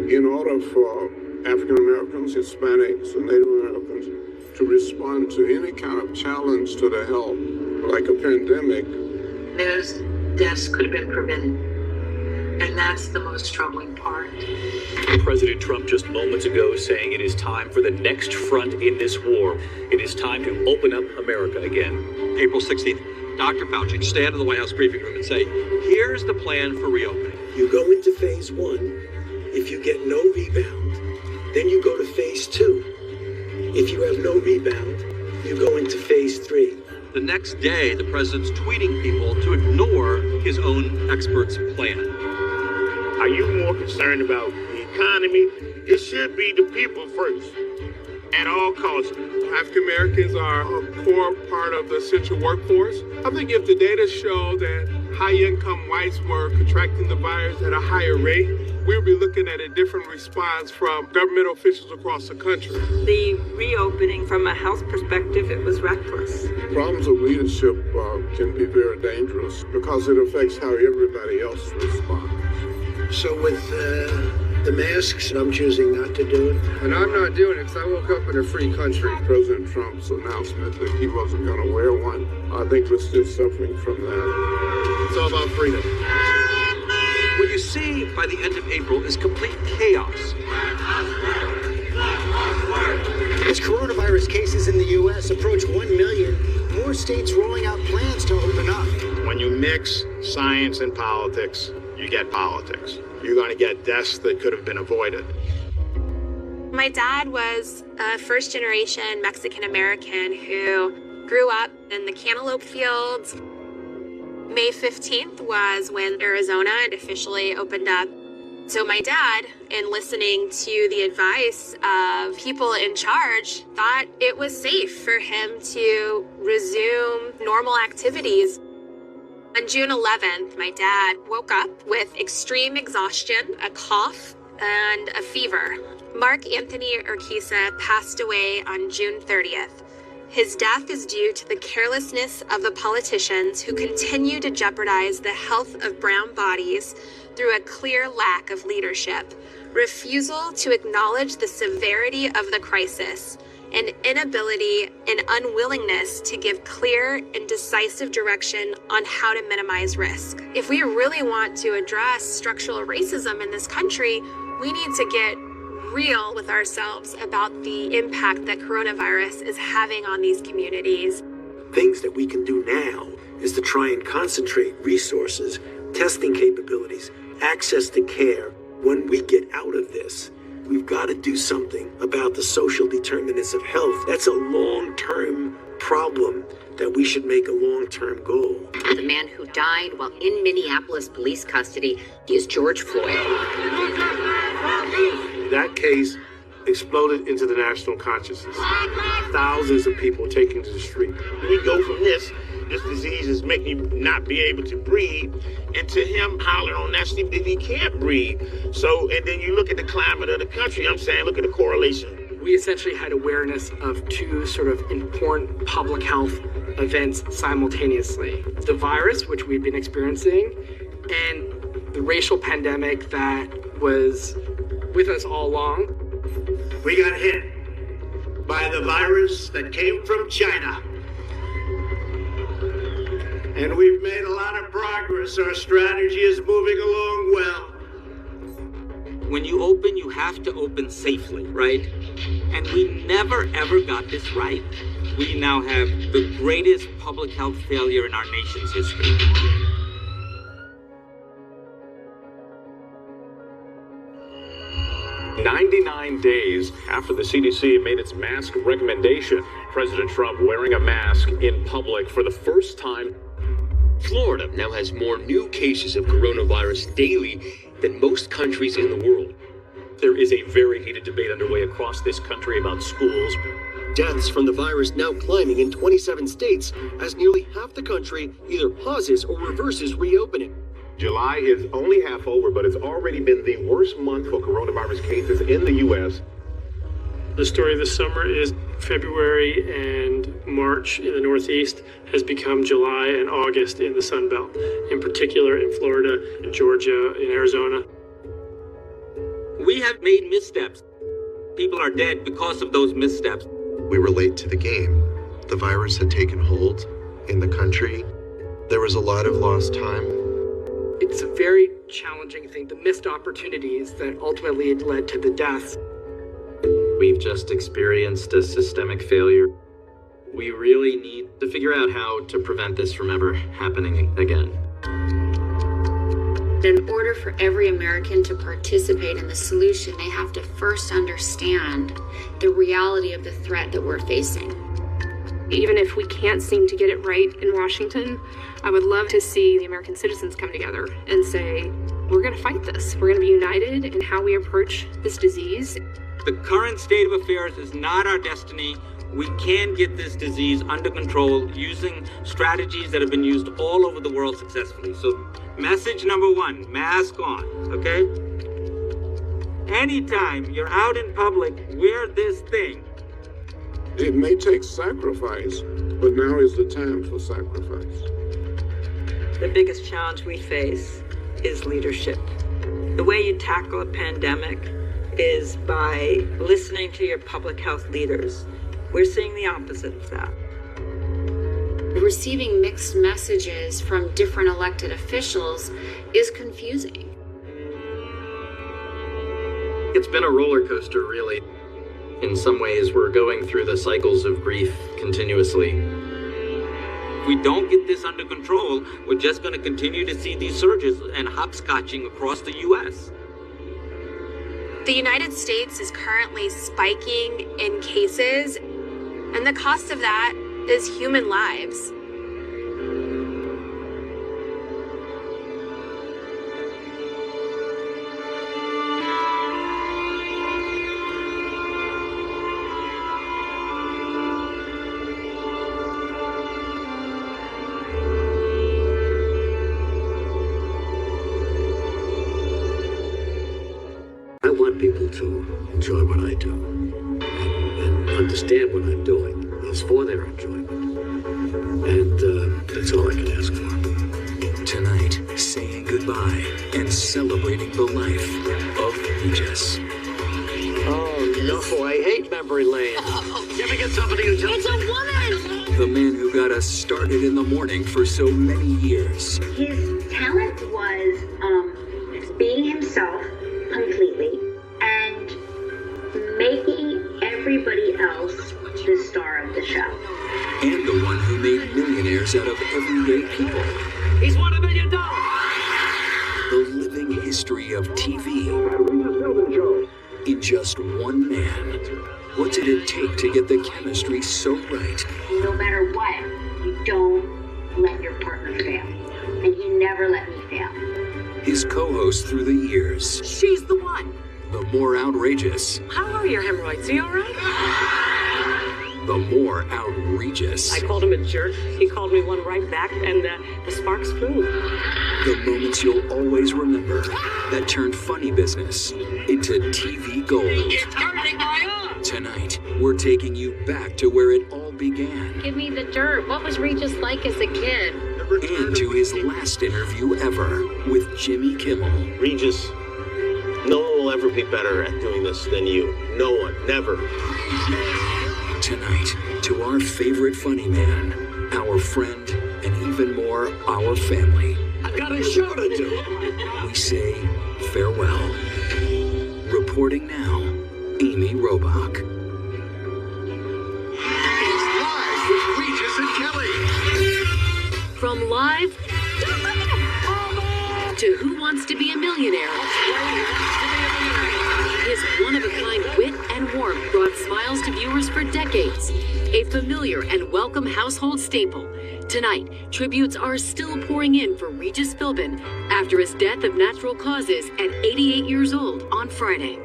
In order for African Americans, Hispanics, and Native Americans to respond to any kind of challenge to their health, like a pandemic, Those deaths could have been prevented. And that's the most troubling part. President Trump just moments ago saying it is time for the next front in this war. It is time to open up America again. April 16th. Dr. Fauci stand in the White House briefing room and say, here's the plan for reopening. You go into phase one. If you get no rebound, then you go to phase two. If you have no rebound, you go into phase three. The next day, the president's tweeting people to ignore his own experts' plan. Are you more concerned about the economy? It should be the people first, at all costs. African Americans are a core part of the essential workforce. I think if the data show that high-income whites were contracting the virus at a higher rate, we'll be looking at a different response from government officials across the country. The reopening, from a health perspective, it was reckless. problems of leadership can be very dangerous because it affects how everybody else responds. So with the masks, I'm choosing not to do it. And I'm not doing it because I woke up in a free country. President Trump's announcement that he wasn't going to wear one, I think we're still suffering from that. It's all about freedom. What you see by the end of April is complete chaos. As coronavirus cases in the U.S. approach 1 million, more states rolling out plans to open up. When you mix science and politics, you get politics. You're going to get deaths that could have been avoided. My dad was a first-generation Mexican-American who grew up in the cantaloupe fields. May 15th was when Arizona officially opened up. So my dad, in listening to the advice of people in charge, thought it was safe for him to resume normal activities. On June 11th, my dad woke up with extreme exhaustion, a cough, and a fever. Mark Anthony Urquiza passed away on June 30th. His death is due to the carelessness of the politicians who continue to jeopardize the health of brown bodies through a clear lack of leadership, refusal to acknowledge the severity of the crisis, and inability and unwillingness to give clear and decisive direction on how to minimize risk. If we really want to address structural racism in this country, we need to get real with ourselves about the impact that coronavirus is having on these communities. Things that we can do now is to try and concentrate resources, testing capabilities, access to care. When we get out of this, we've got to do something about the social determinants of health. That's a long-term problem that we should make a long-term goal. The man who died while in Minneapolis police custody is George Floyd. That case exploded into the national consciousness. Thousands of people taking to the street. We go from this disease is making me not be able to breathe, and to him hollering on that street that he can't breathe. So, and then you look at the climate of the country, I'm saying, look at the correlation. We essentially had awareness of two sort of important public health events simultaneously. The virus, which we've been experiencing, and the racial pandemic that was with us all along. We got hit by the virus that came from China. And we've made a lot of progress. Our strategy is moving along well. When you open, you have to open safely, right? And we never ever got this right. We now have the greatest public health failure in our nation's history. "99 days after the CDC made its mask recommendation, President Trump wearing a mask in public for the first time. Florida now has more new cases of coronavirus daily than most countries in the world. There is a very heated debate underway across this country about schools. Deaths from the virus now climbing in 27 states as nearly half the country either pauses or reverses reopening. July is only half over, but it's already been the worst month for coronavirus cases in the U.S. The story this summer is February and March in the Northeast has become July and August in the Sun Belt, in particular in Florida, in Georgia, in Arizona. We have made missteps. People are dead because of those missteps. We were late to the game. The virus had taken hold in the country. There was a lot of lost time. It's a very challenging thing, the missed opportunities that ultimately led to the deaths. We've just experienced a systemic failure. We really need to figure out how to prevent this from ever happening again. In order for every American to participate in the solution, they have to first understand the reality of the threat that we're facing. Even if we can't seem to get it right in Washington, I would love to see the American citizens come together and say, we're going to fight this. We're going to be united in how we approach this disease. The current state of affairs is not our destiny. We can get this disease under control using strategies that have been used all over the world successfully. So message number one, mask on, okay? Anytime you're out in public, wear this thing. It may take sacrifice, but now is the time for sacrifice. The biggest challenge we face is leadership. The way you tackle a pandemic is by listening to your public health leaders. We're seeing the opposite of that. Receiving mixed messages from different elected officials is confusing. It's been a roller coaster, really. In some ways, we're going through the cycles of grief continuously. If we don't get this under control, we're just going to continue to see these surges and hopscotching across the U.S. The United States is currently spiking in cases, and the cost of that is human lives. I want people to enjoy what I do and understand what I'm doing is for their enjoyment. And that's all I can ask for. Tonight, saying goodbye and celebrating the life of Regis. Oh, no, I hate memory lane. Let me get somebody who tells It's a woman! The man who got us started in the morning for so many years. His talent was being himself completely and making everybody else the star of the show. And the one who made millionaires out of everyday people. He's won $1 million! The living history of TV. In just one man. What did it take to get the chemistry so right? No matter what, you don't let your partner fail. And he never let me fail. His co-host through the years. She's the one. The more outrageous. How are your hemorrhoids? Are you all right? The more outrageous. I called him a jerk. He called me one right back, and the sparks flew. The moments you'll always remember that turned funny business into TV gold. It's hurting my arm! Tonight, we're taking you back to where it all began. Give me the dirt. What was Regis like as a kid? And to his last interview ever with Jimmy Kimmel. Regis No one will ever be better at doing this than you. No one, never. Tonight, to our favorite funny man, our friend, and even more, our family. I've got a show to do. We say farewell. Reporting now, Amy Robach. Live with Regis and Kelly. From live to Who Wants to Be a Millionaire, his one-of-a-kind wit and warmth brought smiles to viewers for decades. A familiar and welcome household staple. Tonight, tributes are still pouring in for Regis Philbin after his death of natural causes at 88 years old on Friday.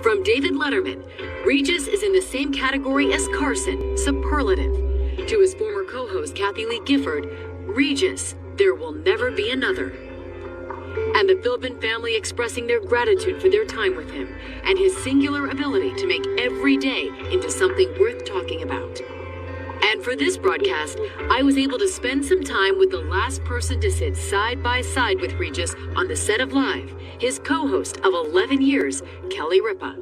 From David Letterman, Regis is in the same category as Carson, superlative. To his former co-host Kathy Lee Gifford, Regis, there will never be another. And the Philbin family expressing their gratitude for their time with him and his singular ability to make every day into something worth talking about. And for this broadcast, I was able to spend some time with the last person to sit side by side with Regis on the set of Live, his co-host of 11 years, Kelly Ripa.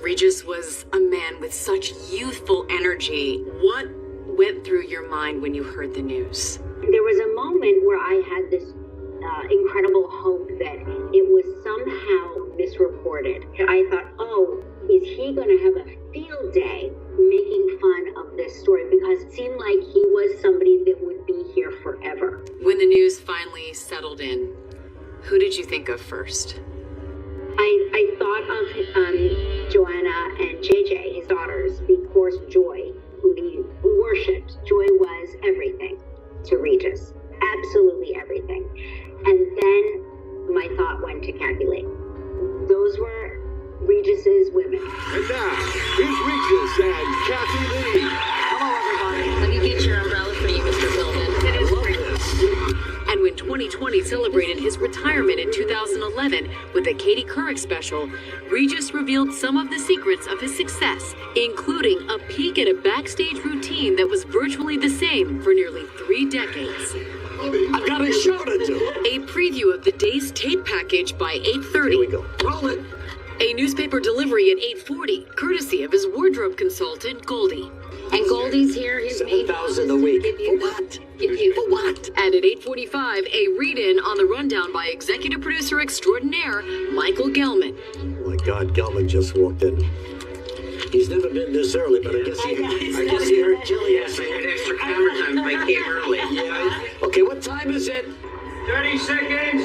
Regis was a man with such youthful energy. What went through your mind when you heard the news? There was a moment where I had this incredible hope that it was somehow misreported. I thought, oh, is he going to have a field day making fun of this story? Because it seemed like he was somebody that would be here forever. When the news finally settled in, who did you think of first? I thought of Joanna and JJ, his daughters, of course, Joy, who he worshipped. Joy was everything to Regis, absolutely everything. And then my thought went to Kathy Lee. Those were Regis's women. And now, here's Regis and Kathy Lee. Hello, everybody. Let me get your umbrella for you, Mr. Philbin. It is great. And when 2020 celebrated his retirement in 2011 with a Katie Couric special, Regis revealed some of the secrets of his success, including a peek at a backstage routine that was virtually the same for nearly 3 decades. I've got a show to do. A preview of the day's tape package by 8:30. Here we go. Roll it. A newspaper delivery at 8:40, courtesy of his wardrobe consultant, Goldie. And Goldie's here, his $7,000 a week. For what? For what? And at 8:45, a read-in on the rundown by executive producer extraordinaire, Michael Gelman. Oh my God, Gelman just walked in. He's never been this early, but I guess he heard Jilly yesterday. I had extra camera time if I came early. Yeah. Okay, what time is it? 30 seconds.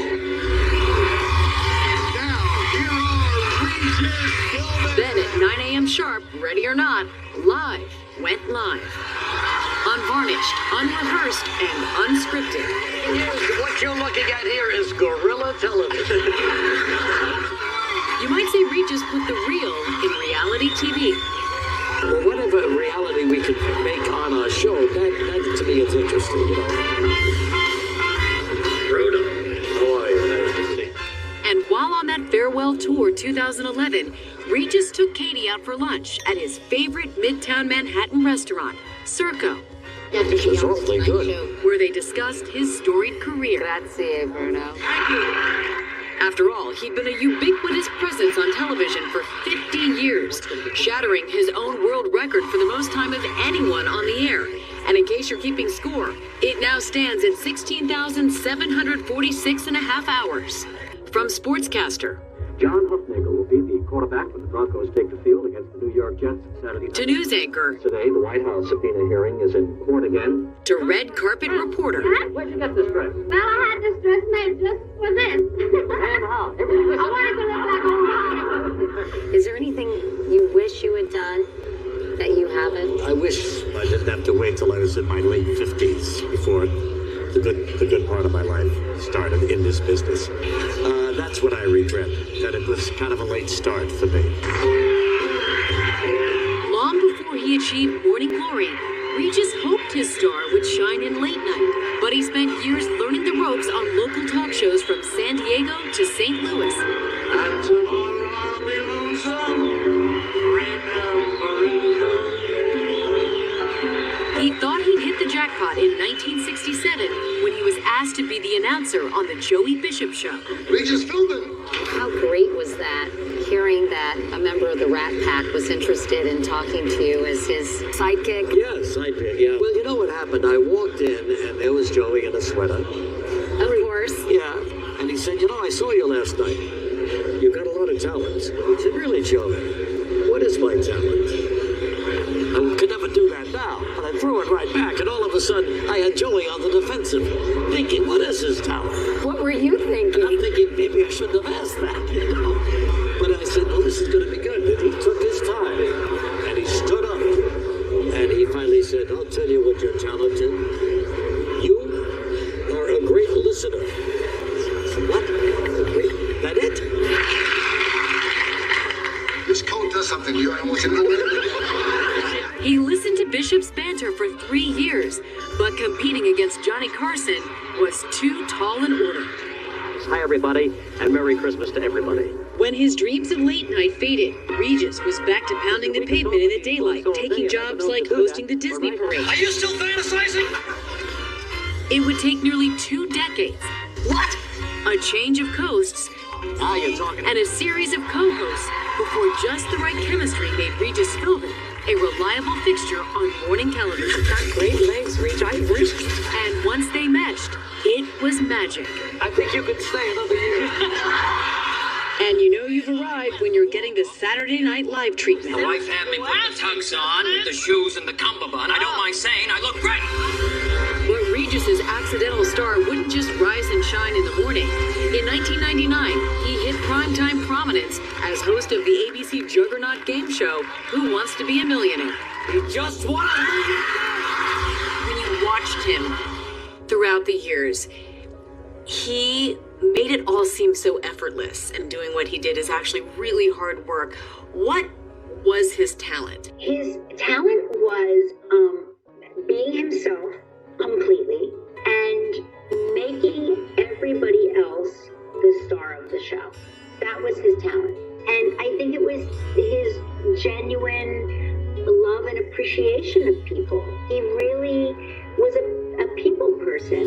Now, here are Regis Philbin. Then at 9 a.m. sharp, ready or not, Live went live. Unvarnished, unrehearsed, and unscripted. What you're looking at here is guerrilla television. You might say Regis put the real in reality TV. Well, whatever reality we can make on our show, that to me is interesting, you know. Frodo. How are you? Nice to see. And while on that farewell tour 2011, Regis took Katie out for lunch at his favorite Midtown Manhattan restaurant, Circo. This is awfully good. Where they discussed his storied career. Grazie, Bruno. After all, he'd been a ubiquitous presence on television for 50 years, shattering his own world record for the most time of anyone on the air. And in case you're keeping score, it now stands at 16,746 and a half hours. From Sportscaster, John Huffnagle will be the quarterback when the Broncos take the field against the New York Jets Saturday night. to news anchor, Today, the White House subpoena hearing is in court again. to red carpet reporter. Where'd you get this dress? Well, I had this dress made just for this. And how? I wanted to look like a mom. Is there anything you wish you had done that you haven't? I wish I didn't have to wait till I was in my late 50s before the good part of my life started in this business. That's what I regret, that it was kind of a late start for me. Long before he achieved morning glory, Regis hoped his star would shine in late night, but he spent years learning the ropes on local talk shows from San Diego to St. Louis. And tomorrow I'll be losing. He thought he'd hit the jackpot in 1967 when he was asked to be the announcer on the Joey Bishop Show. Regis Philbin. How great was that, hearing that a member of the Rat Pack was interested in talking to you as his sidekick? Yeah, sidekick, yeah. Well, you know what happened? I walked in, and there was Joey in a sweater. Of course. Yeah, and he said, I saw you last night. You got a lot of talent. I said, really, Joey? What is my talent? I could never do that now. And I threw it right back, and all of a sudden, I had Joey on the defensive, thinking, what is his talent? What were you thinking? And I'm thinking, maybe I shouldn't have asked that, But I said, well, this is going to be good. And he took his time, and he stood up, and he finally said, I'll tell you what your talent is. You are a great listener. I said, what? Great? That it? This code does something to you. I want you to know it. He listened to Bishop's banter for 3 years, but competing against Johnny Carson was too tall an order. Hi, everybody, and Merry Christmas to everybody. When his dreams of late night faded, Regis was back to pounding the pavement in the daylight, taking jobs like hosting the Disney parade. Are you still fantasizing? It would take nearly 2 decades. What? A change of coasts. Now you're talking. And a series of co-hosts before just the right chemistry made Regis Philbin a reliable fixture on morning television. Got great legs, Reg. I agree. And once they meshed, it was magic. I think you could stay another year. And you know you've arrived when you're getting the Saturday Night Live treatment. The wife had me put the tux on, the shoes, and the cummerbund. I don't mind saying I look great. But Regis's accidental star wouldn't just rise and shine in the morning. In 1999, he hit primetime prominence as host of the ABC juggernaut game show, Who Wants to Be a Millionaire? He just won a million. When you watched him throughout the years, he made it all seem so effortless, and doing what he did is actually really hard work. What was his talent? His talent was being himself completely and making everybody else the star of the show. That was his talent. And I think it was his genuine love and appreciation of people. He really was a people person.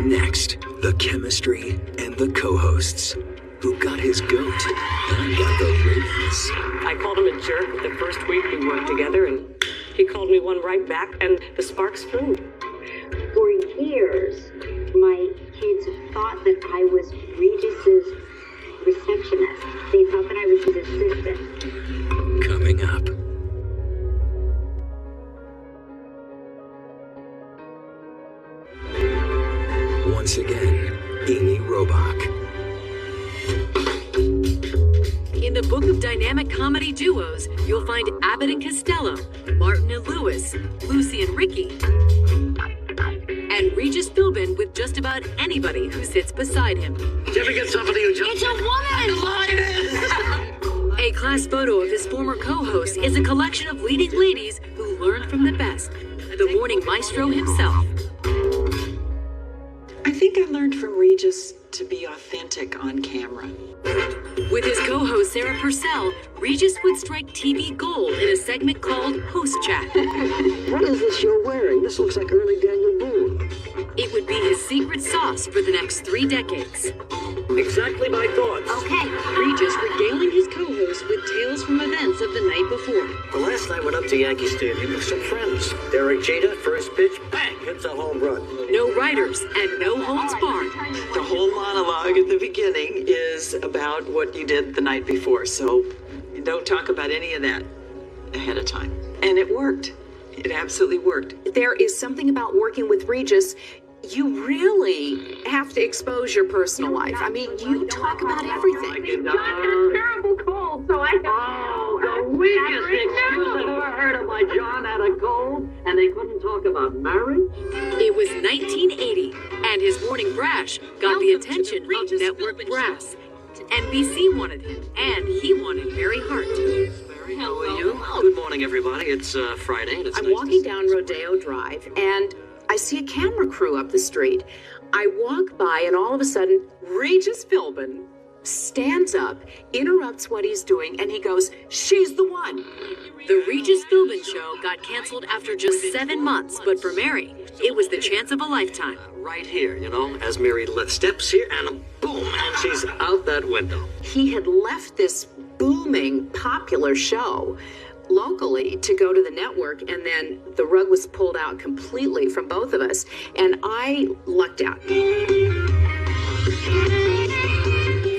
Next, the chemistry and the co-hosts. Who got his goat and got the ratings. I called him a jerk the first week we worked together, and he called me one right back, and the sparks flew. For years, my kids thought that I was Regis's receptionist. They thought that I was his assistant. Coming up. Once again, Amy Robach. In the book of dynamic comedy duos, you'll find Abbott and Costello, Martin and Lewis, Lucy and Ricky, and Regis Philbin with just about anybody who sits beside him. Did you ever get somebody who just... It's a woman! A class photo of his former co-host is a collection of leading ladies who learned from the best. The morning maestro himself. I think I learned from Regis to be authentic on camera. With his co-host Sarah Purcell, Regis would strike TV gold in a segment called Host Chat. What is this you're wearing? This looks like early Daniel Boone. It would be his secret sauce for the next 3 decades. Exactly my thoughts. Okay, Regis regaling his co-host with tales from events of the night before. The last night I went up to Yankee Stadium with some friends. Derek Jeter, first pitch, bang, hits a home run. No writers and no holds barred. The whole monologue at the beginning is about what you did the night before, so you don't talk about any of that ahead of time. And it worked. It absolutely worked. There is something about working with Regis. You really have to expose your personal life. I mean, you talk about everything. John had a terrible cold, so I... Oh, the weakest excuse I've ever heard of my John had a cold, and they couldn't talk about marriage? It was 1980, and his morning brash got the attention of network brass. NBC wanted him, and he wanted Mary Hart. Mary, how are you? Good morning, everybody. It's Friday, and it's I'm nice walking down Rodeo Drive, and I see a camera crew up the street. I walk by, and all of a sudden, Regis Philbin stands up, interrupts what he's doing, and he goes, "She's the one." The Regis Philbin show got canceled after just 7 months, but for Mary, it was the chance of a lifetime. Right here, as Mary steps here and boom, and she's out that window. He had left this booming, popular show locally to go to the network, and then the rug was pulled out completely from both of us, and I lucked out.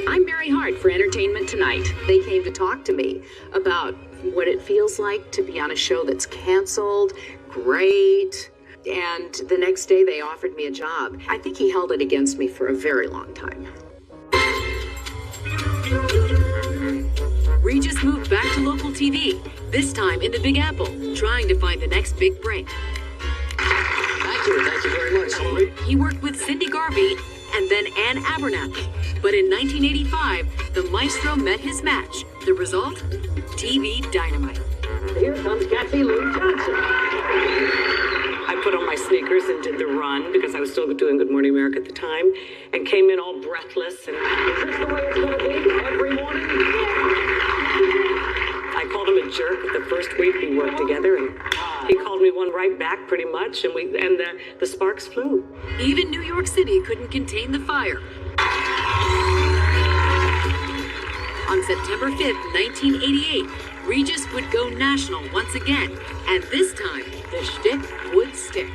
I'm Mary Hart for Entertainment Tonight. They came to talk to me about what it feels like to be on a show that's canceled. Great. And the next day they offered me a job. I think he held it against me for a very long time. Regis moved back to local TV, this time in the Big Apple, trying to find the next big break. Thank you very much. He worked with Cindy Garvey and then Ann Abernathy. But in 1985, the maestro met his match. The result? TV dynamite. Here comes Kathy Lou Johnson. I put on my sneakers and did the run because I was still doing Good Morning America at the time, and came in all breathless. And is this the way it's going to be every morning? I called him a jerk the first week we worked together, and he called me one right back, pretty much. And the sparks flew. Even New York City couldn't contain the fire. On September 5th, 1988, Regis would go national once again, and this time, the shtick would stick.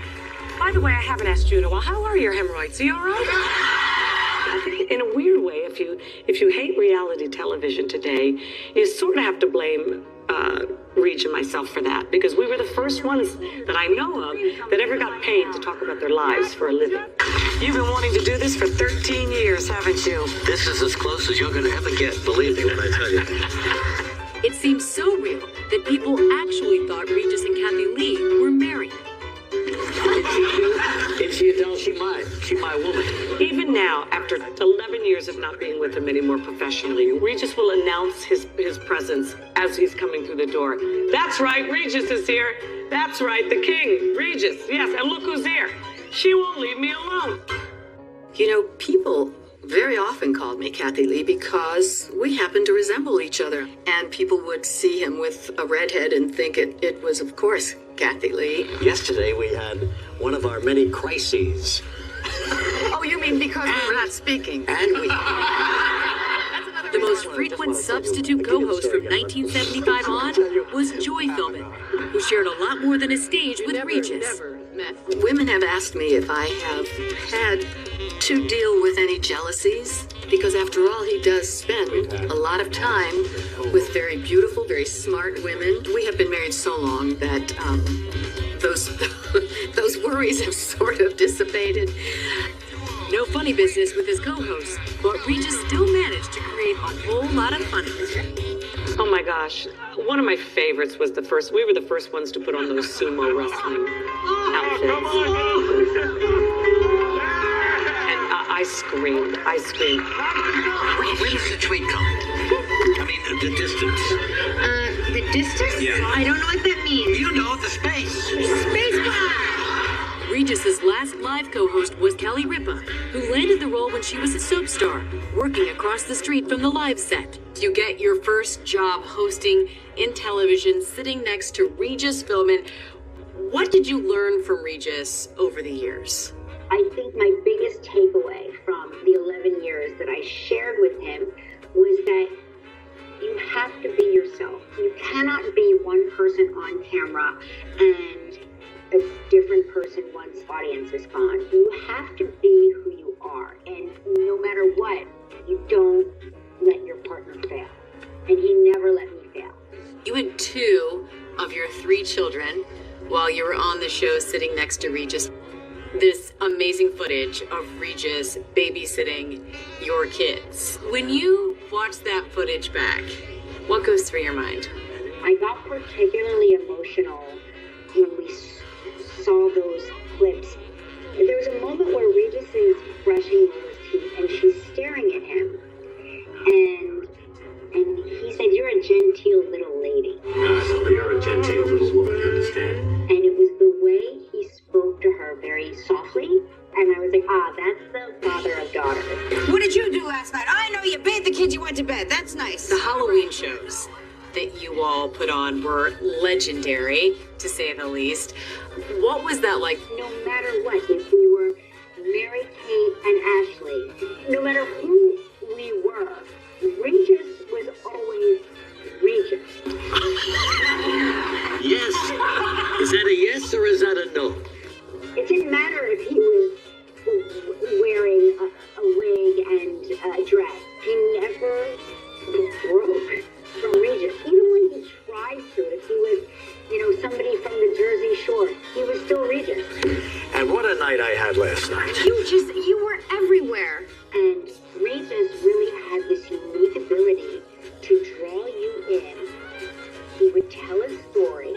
By the way, I haven't asked you in a while. How are your hemorrhoids? Are you all right? I think in a weird way, if you hate reality television today, you sort of have to blame Reg and myself for that, because we were the first ones that I know of that ever got paid to talk about their lives for a living. You've been wanting to do this for 13 years, haven't you? This is as close as you're going to ever get, believe me when I tell you. It seems so real that people actually thought Regis and Kathy Lee were married. If she don't, she my woman. Even now, after 11 years of not being with him anymore professionally, Regis will announce his presence as he's coming through the door. That's right, Regis is here. That's right, the king, Regis. Yes, and look who's here. She won't leave me alone. People very often called me Kathy Lee because we happened to resemble each other. And people would see him with a redhead and think it was, of course, Kathy Lee. Yesterday we had one of our many crises. Oh, you mean because we were not speaking? And we... The most frequent substitute co-host from 1975 on was Joy Philbin, who shared a lot more than a stage with Regis. Women have asked me if I have had to deal with any jealousies, because after all, he does spend a lot of time with very beautiful, very smart women. We have been married so long that those worries have sort of dissipated. No funny business with his co-host, but Regis still managed to create a whole lot of funny. Oh my gosh. One of my favorites was we were the first ones to put on those sumo wrestling outfits. And I screamed. Where does the tweet come? I mean, the distance. The distance? Yeah. I don't know what that means. You know, the space. Space bar! Regis's last live co-host was Kelly Ripa, who landed the role when she was a soap star, working across the street from the live set. You get your first job hosting in television, sitting next to Regis Philbin. What did you learn from Regis over the years? I think my biggest takeaway from the 11 years that I shared with him was that you have to be yourself. You cannot be one person on camera and a different person once the audience is gone. You have to be who you are, and no matter what, you don't let your partner fail. And he never let me fail. You had 2 of your 3 children while you were on the show sitting next to Regis. This amazing footage of Regis babysitting your kids. When you watch that footage back, what goes through your mind? I got particularly emotional when we saw those clips. There was a moment where Regis is brushing Lola's teeth and she's staring at him. And he said, "You're a genteel little lady." So you're a genteel little woman, you understand? And it was the way he spoke to her very softly. And I was like, that's the father of daughters. What did you do last night? I know you bathed the kids legendary, to say the least. What was that like? No matter what, if we were Mary Kate and Ashley, no matter who we were, Regis was always Regis. Yes. Is that a yes or is that a no? It didn't matter if he was wearing a wig and a dress. He never broke from Regis. Even when he tried to, if he was, somebody from the Jersey Shore, he was still Regis. And what a night I had last night. You were everywhere. And Regis really had this unique ability to draw you in. He would tell a story.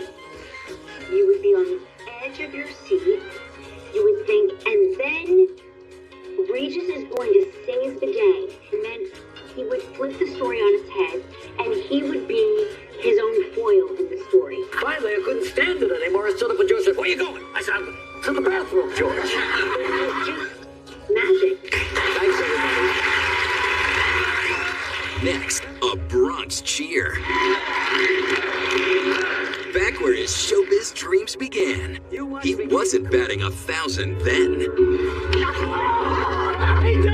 You would be on the edge of your seat. You would think, and then Regis is going to save the day. And then he would flip the story on his head, and he would be his own foil in the story. Finally, I couldn't stand it anymore. I stood up and George said, "Where are you going?" I said, "To the bathroom, George." It was just magic. Thanks, everybody. Next, a Bronx cheer. Back where his showbiz dreams began. He wasn't batting 1,000 then. He did it!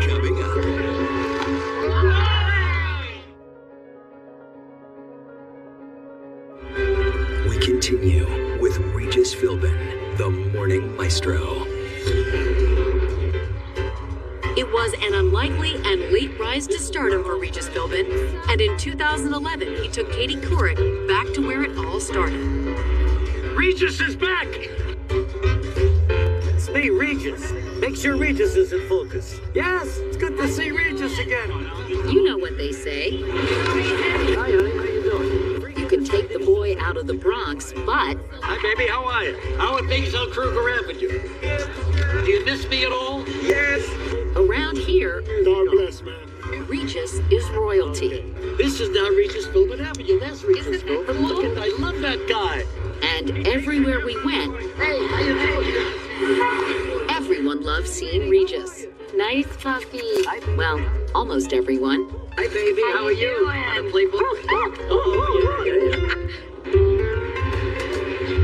Coming up. We continue with Regis Philbin, the Morning Maestro. It was an unlikely and late rise to stardom for Regis Philbin, and in 2011, he took Katie Couric back to where it all started. Regis is back! It's me, Regis. Make sure Regis is in focus. Yes, it's good to see Regis again. You know what they say. Hi, honey, how you doing? You can take the boy out of the Bronx, but... Hi, baby, how are you? How are things on Kruger Avenue? Do you miss me at all? Yes. Around here, God bless, man. Regis is royalty. This is now Regis Philbin Avenue. That's Regis Philbin. Look at, I love that guy. And everywhere we went, Hey, how you doing? everyone loved seeing Regis. Nice puppy. Well, almost everyone. Hi, baby. How are you? Want to play ball? Oh, yeah.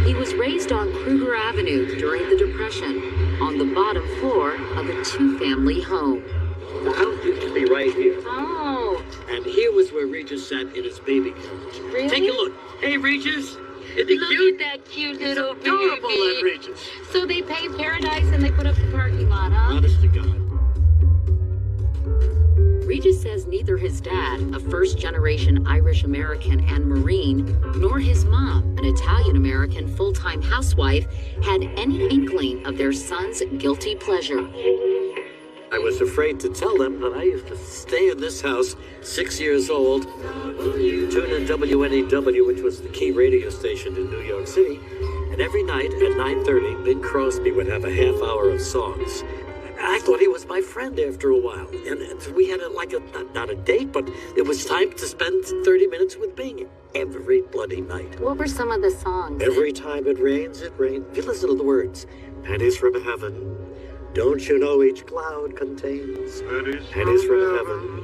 He was raised on Kruger Avenue during the Depression, on the bottom floor of a two-family home. The house used to be right here. Oh, And here was where Regis sat in his baby carriage. really? Take a look. Hey, Regis. Isn't he Look cute? at that cute It's little adorable, that baby. Regis. So they paved paradise and they put up the parking lot, huh? Honest to God. Regis says neither his dad, a first-generation Irish-American and Marine, nor his mom, an Italian-American full-time housewife, had any inkling of their son's guilty pleasure. I was afraid to tell them that I used to stay in this house, 6 years old, tune in WNEW, which was the key radio station in New York City, and every night at 9:30, Bing Crosby would have a half hour of songs. I thought he was my friend after a while, and we had not a date, but it was time to spend 30 minutes with Bing every bloody night. What were some of the songs? Every time it rains, it rains. If you listen to the words, pennies from heaven. Don't you know each cloud contains pennies from heaven?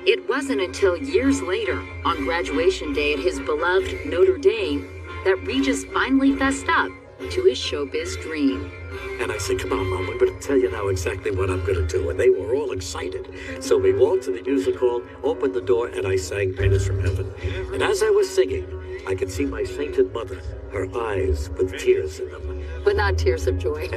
It wasn't until years later, on graduation day at his beloved Notre Dame, that Regis finally fessed up to his showbiz dream. And I said, "Come on, Mom, I'm going to tell you now exactly what I'm going to do." And they were all excited. So we walked to the music hall, opened the door, and I sang Pennies from Heaven. And as I was singing, I could see my sainted mother, her eyes with tears in them. But not tears of joy.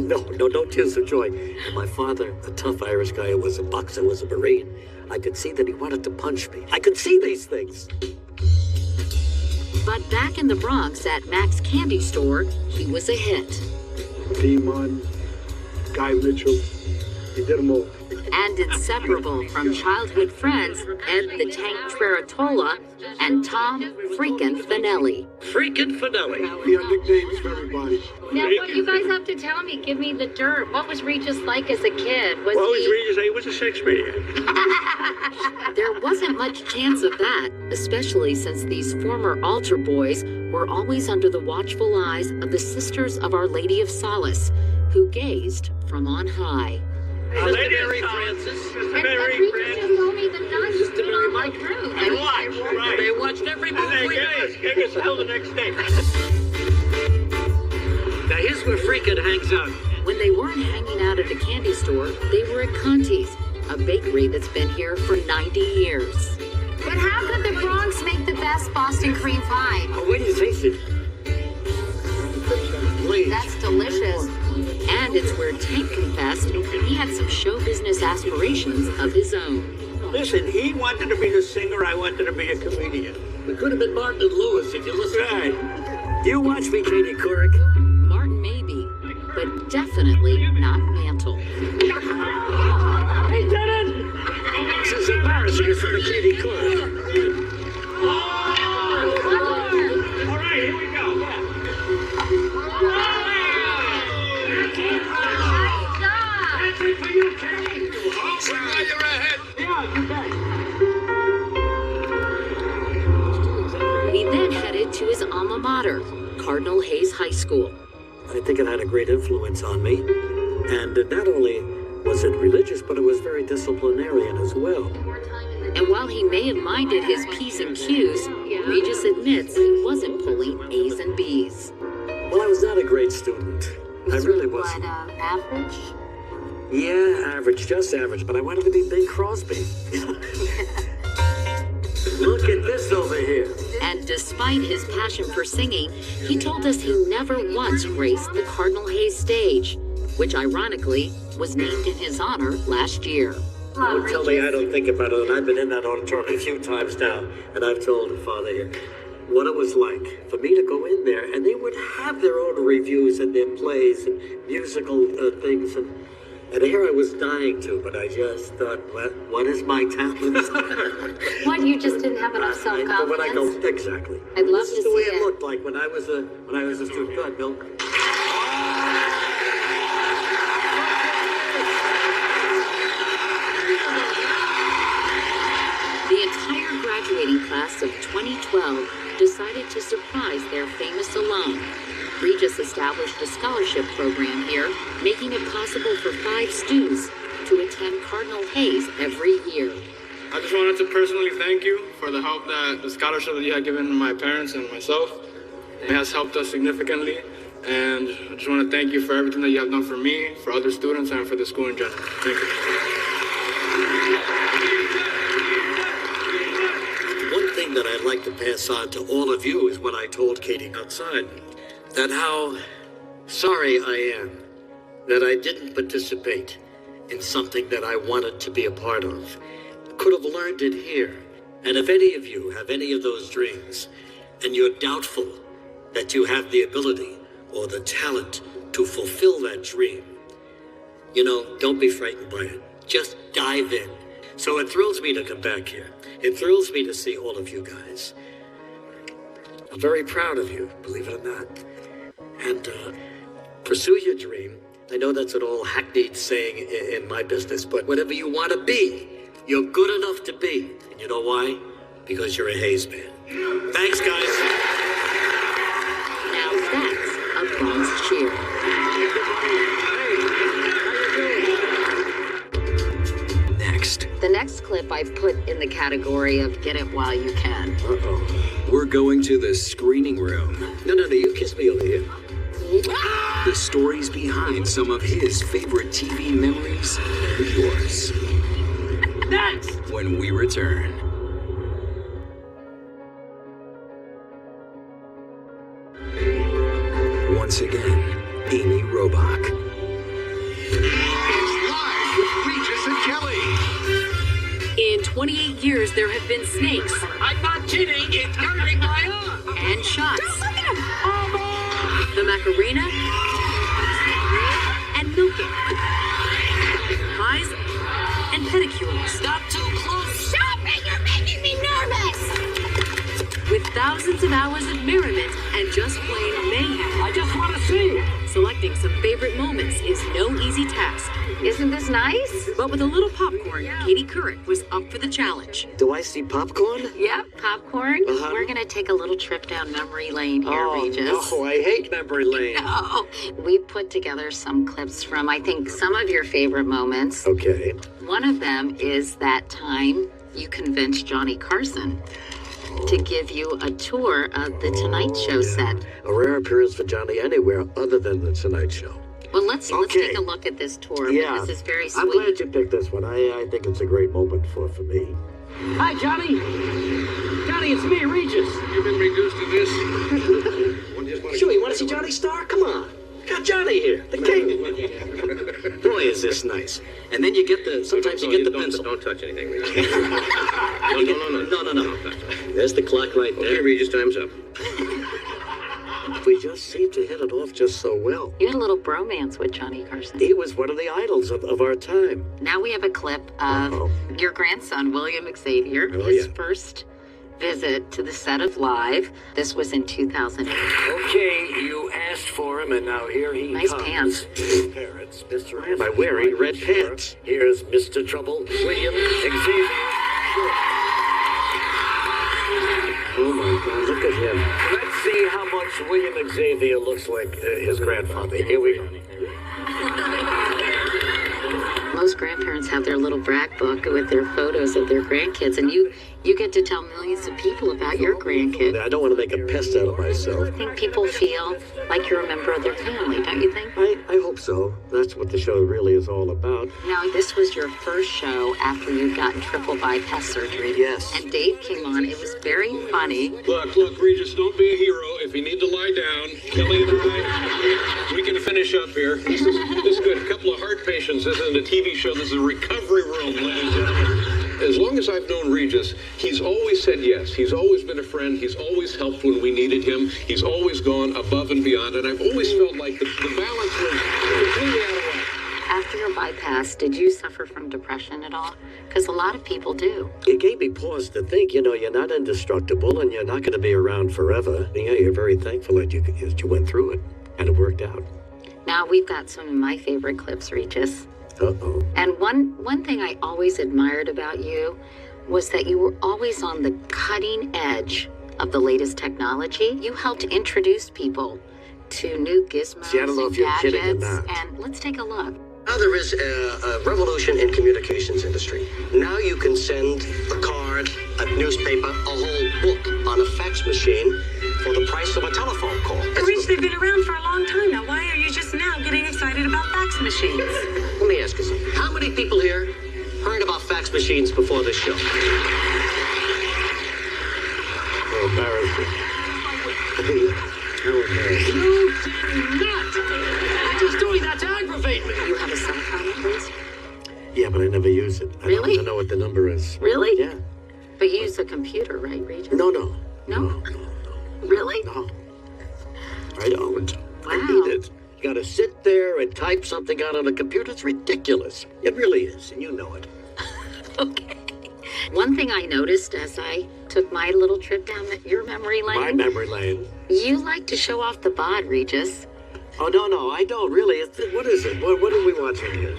No tears of joy. And my father, a tough Irish guy who was a boxer, was a Marine, I could see that he wanted to punch me. I could see these things. But back in the Bronx at Mac's Candy Store, he was a hit. Demon, Guy Mitchell, he did them all. And inseparable from childhood friends Ed the Tank Treratola and Tom Freakin' Finelli. Freakin' Finelli. We have nicknames for everybody. Now, what you guys have to tell me, give me the dirt. What was Regis like as a kid? Was Well, he... Regis, he was a sex maniac. There wasn't much chance of that, especially since these former altar boys were always under the watchful eyes of the Sisters of Our Lady of Solace, who gazed from on high. Mr. Mary Francis. Mr. Mary Francis. told me the nuns Mr. Mary Mike. And watch, right. They watched every move we made. Give us hell the next day. Now here's where Freakin' hangs out. When they weren't hanging out at the candy store, they were at Conti's, a bakery that's been here for 90 years. But how could the Bronx make the best Boston cream pie? Oh, wait till you taste it. Please. That's delicious. And it's where Tank confessed he had some show business aspirations of his own. Listen, he wanted to be the singer, I wanted to be a comedian. We could have been Martin and Lewis if you listen. Right. You watch me, Katie Couric. Martin maybe, but definitely not Mantle. He did it! This is embarrassing for the Katie Couric. All right, here we go. That's it for you, Katie. So now you're ahead. Yeah, you bet. He then headed to his alma mater, Cardinal Hayes High School. I think it had a great influence on me. And not only was it religious, but it was very disciplinarian as well. And while he may have minded his P's and Q's, Regis admits he wasn't pulling A's and B's. Well, I was not a great student. I really wasn't. Average? Yeah, average, just average, but I wanted to be Bing Crosby. Look at this over here. And despite his passion for singing, he told us he never once graced the Cardinal Hayes stage, which ironically was named in his honor last year. Don't tell me I don't think about it, and I've been in that auditorium a few times now, and I've told the father here what it was like for me to go in there, and they would have their own reviews and their plays and musical things, and here I was dying to, but I just thought, what is my talent? What, you just didn't have enough self-confidence? When I go, exactly. I'd love this to is the way see it it. looked like when I was a student. Go ahead, Bill. The entire graduating class of 2012 decided to surprise their famous alum. Regis established a scholarship program here, making it possible for 5 students to attend Cardinal Hayes every year. I just wanted to personally thank you for the help the scholarship that you had given my parents and myself. It has helped us significantly, and I just want to thank you for everything that you have done for me, for other students, and for the school in general. Thank you. One thing that I'd like to pass on to all of you is what I told Katie outside. That how sorry I am that I didn't participate in something that I wanted to be a part of. Could have learned it here. And if any of you have any of those dreams, and you're doubtful that you have the ability or the talent to fulfill that dream, don't be frightened by it. Just dive in. So it thrills me to come back here. It thrills me to see all of you guys. I'm very proud of you, believe it or not. And pursue your dream. I know that's an old hackneyed saying in my business, but whatever you want to be, you're good enough to be. And you know why? Because you're a Hayes man. Thanks, guys. Now that's a Bronx cheer. Next. The next clip I've put in the category of get it while you can. Uh-oh. We're going to the screening room. No, you kiss me over here. The stories behind some of his favorite TV memories and yours. Next! When we return. Once again, Amy Robach. It's live with Regis and Kelly. In 28 years, there have been snakes. I'm not kidding, it's hurting my arm. And shots. Don't look at him! The Macarena. And milking. Pies and pedicures. Not too close. Stop it! You're making me nervous! With thousands exclusive hours of merriment and just plain mayhem. I just want to see. Selecting some favorite moments is no easy task. Isn't this nice? But with a little popcorn, Katie Couric was up for the challenge. Do I see popcorn? Yep, popcorn. Uh-huh. We're going to take a little trip down memory lane here, Regis. No, I hate memory lane. No. We put together some clips from, I think, some of your favorite moments. Okay. One of them is that time you convinced Johnny Carson to give you a tour of the Tonight Show set. A rare appearance for Johnny anywhere other than the Tonight Show. Well, let's take a look at this tour. Yeah. This is very sweet. I'm glad you picked this one. I think it's a great moment for me. Hi, Johnny. Johnny, it's me, Regis. You've been reduced to this? Sure, you want to see Johnny Star? Come on. Got Johnny here, the king. Boy, is this nice. And then you get sometimes you get the pencil. Don't touch anything, Regis. No. There's the clock right there. Okay, Regis, time's up. We just seem to hit it off just so well. You had a little bromance with Johnny Carson. He was one of the idols of our time. Now we have a clip of your grandson, William Xavier, his first visit to the set of Live. This was in 2008. Okay, you asked for him, and now here he Nice comes. pants. Parents, Mr. Why am I wearing red pants? Here's Mr. Trouble, William Xavier. Oh my God, look at him. Let's see how much William Xavier looks like his grandfather. Here we go. Most grandparents have their little brag book with their photos of their grandkids, and you get to tell millions of people about your grandkid. I don't want to make a pest out of myself. I think people feel like you're a member of their family, don't you think? I hope so. That's what the show really is all about. Now, this was your first show after you'd gotten triple bypass surgery. Yes. And Dave came on. It was very funny. Look, Regis, don't be a hero. If you need to lie down, Kelly and I, we can finish up here. This is good. A couple of heart patients. This isn't a TV show. This is a recovery room, ladies and gentlemen. As long as I've known Regis, he's always said yes. He's always been a friend. He's always helped when we needed him. He's always gone above and beyond. And I've always felt like the balance was completely out of whack. After your bypass, did you suffer from depression at all? Because a lot of people do. It gave me pause to think, you're not indestructible and you're not going to be around forever. Yeah, you're very thankful that you went through it and it worked out. Now we've got some of my favorite clips, Regis. Uh-oh. And one thing I always admired about you was that you were always on the cutting edge of the latest technology. You helped introduce people to new gizmos. See, I don't know if you're kidding or not. And let's take a look. Now there is a revolution in communications industry. Now you can send a card, a newspaper, a whole book on a fax machine for the price of a telephone call. Rich, they've been around for a long time now. Why are you just now getting excited about fax machines? Let me ask you something. How many people here heard about fax machines before this show? Oh, embarrassing. You did not! You're just doing that to aggravate me! You have a cell phone, please? Yeah, but I never use it. I Really? don't know what the number is. Really? Yeah. But you use a computer, right, Regis? No. No? Really? No. I don't. Wow. I need it. You gotta sit there and type something out on a computer. It's ridiculous. It really is, and you know it. Okay. One thing I noticed as I took my little trip down your memory lane. My memory lane. You like to show off the bod, Regis. Oh, no, I don't really. What is it? What are we watching here?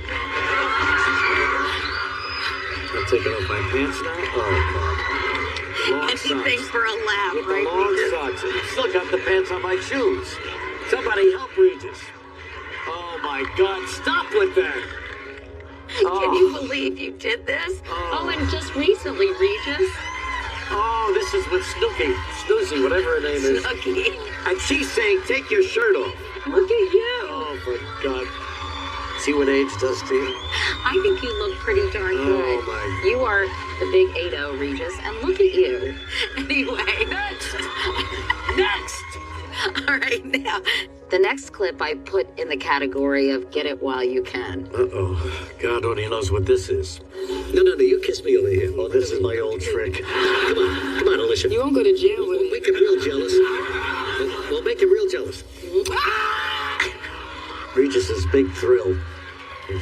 I'm taking off my pants now? Oh, long Anything socks. for a laugh, With right, the long Regis? socks. I still got the pants on my shoes. Somebody help Regis. Oh, my God. Stop with that. Can you believe you did this? Oh, and just recently, Regis. Oh, this is with Snoozy, whatever her name is. Snooky. And she's saying, take your shirt off. Look at you. Oh, for God. See what age does to you? I think you look pretty darn good. Oh, my. You are the big 8-0, Regis, and look at you. Anyway. Next! All right, now, the next clip I put in the category of get it while you can. Uh-oh. God only knows what this is. No, you kiss me over here. Oh, this is my old trick. Come on, Alicia. You won't go to jail with We'll make him real jealous. We'll make him real jealous. Regis's big thrill.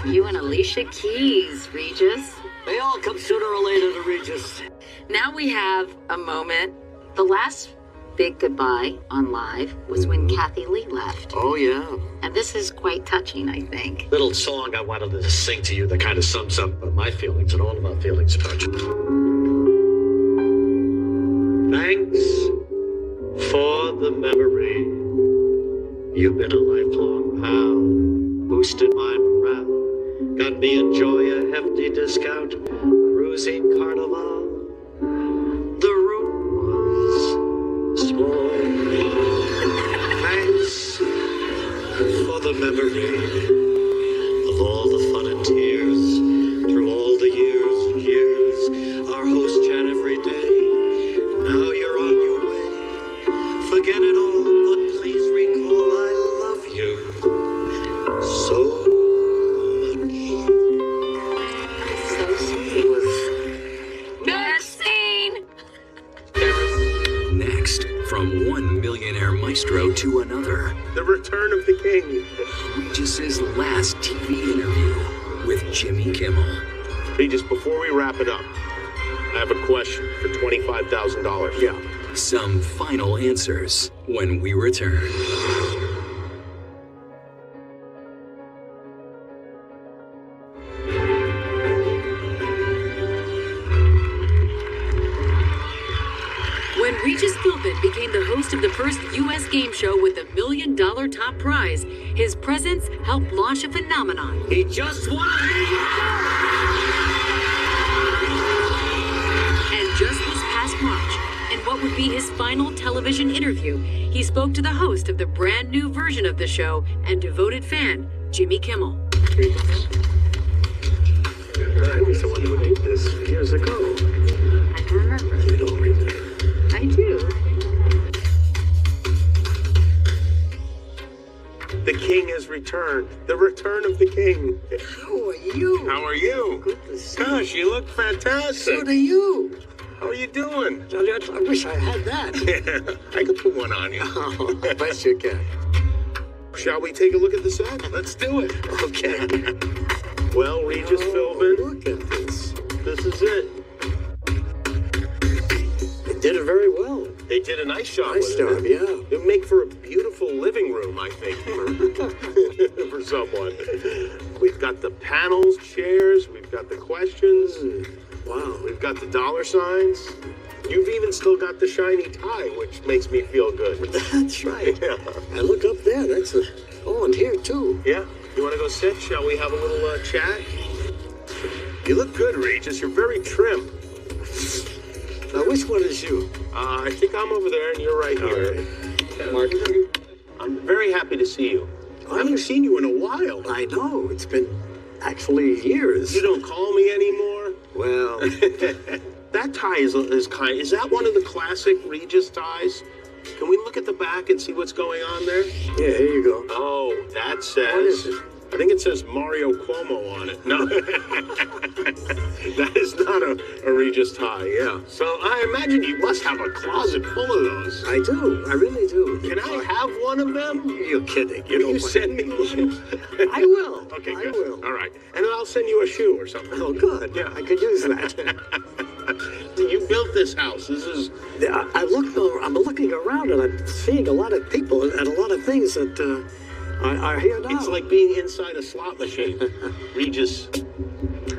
You and Alicia Keys, Regis. They all come sooner or later to Regis. Now we have a moment. The last big goodbye on live was when Kathy Lee left. Oh, yeah. And this is quite touching, I think. Little song I wanted to sing to you that kind of sums up my feelings and all of my feelings about you. Thanks for the memory. You've been a lifelong pal. Boosted my morale. Got me enjoy a hefty discount. Cruising carnival. The room was small. Thanks for the memory of all the fun and tears through all the years and years. Our hosts chat every day. Now you're on your way. Forget it all, but please recall I love you so much. So sweet. Next scene! Next, from one millionaire maestro to another, The Return of the King. Regis's last TV interview with Jimmy Kimmel. Regis, before we wrap it up, I have a question for $25,000. Yeah. Some final answers when we return. When Regis Philbin became the host of the first U.S. game show with $1 million top prize, his presence helped launch a phenomenon. He just won a million. And just this past March, in what would be his final television interview, he spoke to the host of the brand new version of the show and devoted fan, Jimmy Kimmel. I was the one who did this years ago. I remember. You don't remember. I do. The King has returned. The Return of the King. How are you? How are you? Good to see Gosh, you look fantastic. So do you. How are you doing? I wish I had that. I could put one on you. Oh, I bet you can. Shall we take a look at the set? Let's do it. Okay. Well, Regis Philbin, Look at this. this is it. They did it very well. They did a nice job. Nice with job, it. yeah. It would make for a beautiful living room, I think, for someone. We've got the panels, chairs. We've got the questions. Wow. We've got the dollar signs. You've even still got the shiny tie, which makes me feel good. That's right. Yeah. And look up there. That's a. Oh, and here too. Yeah. You want to go sit? Shall we have a little chat? You look good, Regis. You're very trim. Now, which one is you? I think I'm over there, and you're right here. Mark. I'm very happy to see you. I haven't seen you in a while. I know. It's been actually years. You don't call me anymore? Well, that tie is kind. Is that one of the classic Regis ties? Can we look at the back and see what's going on there? yeah, here you go. Oh, that says. What is it? I think it says Mario Cuomo on it. No, that is not a Regis tie. Yeah. So I imagine you must have a closet full of those. I do. I really do. Can I have one of them? You're kidding. Will you send me one? I will. Okay, I good. will. All right, and then I'll send you a shoe or something. Oh, good. Yeah. I could use that. You built this house. This is. I'm looking around and I'm seeing a lot of people and a lot of things that are here now. It's like being inside a slot machine. Regis,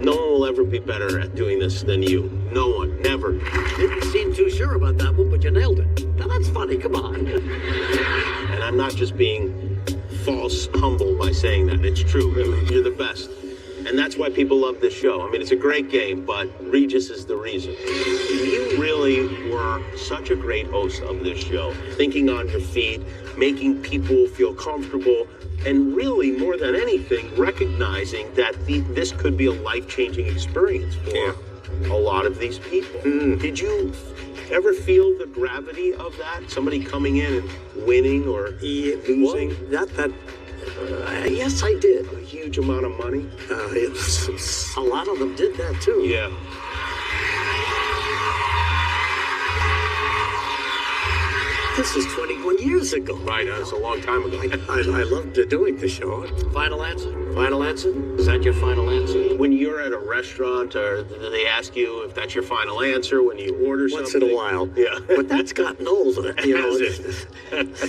no one will ever be better at doing this than you. No one, never. Didn't seem too sure about that one, but you nailed it. Now, that's funny. Come on. And I'm not just being false humble by saying that. It's true. You're the best. And that's why people love this show. I mean, it's a great game, but Regis is the reason. You really were such a great host of this show, thinking on your feet, making people feel comfortable, and really, more than anything, recognizing that this could be a life-changing experience for a lot of these people. Did you ever feel the gravity of that? Somebody coming in and winning or losing? Well, yes, I did. A huge amount of money? A lot of them did that, too. Yeah. This is 21 years ago. Right, that's a long time ago. I loved doing the show. Final answer? Final answer? Is that your final answer? When you're at a restaurant, or they ask you if that's your final answer when you order something? Once in a while. Yeah. But that's gotten older. You know,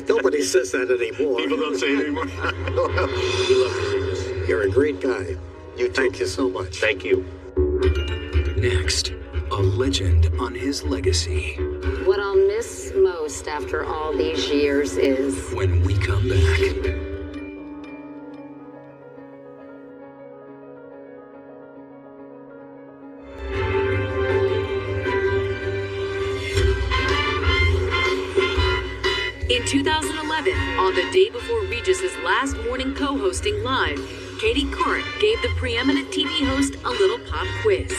nobody says that anymore. People don't say it anymore. We love you, Regis. You're a great guy. Thank you so much. Thank you. Next, a legend on his legacy. What I'll miss most after all these years is When we come back. In 2011, on the day before Regis's last morning co-hosting live, Katie Couric gave the preeminent TV host a little pop quiz.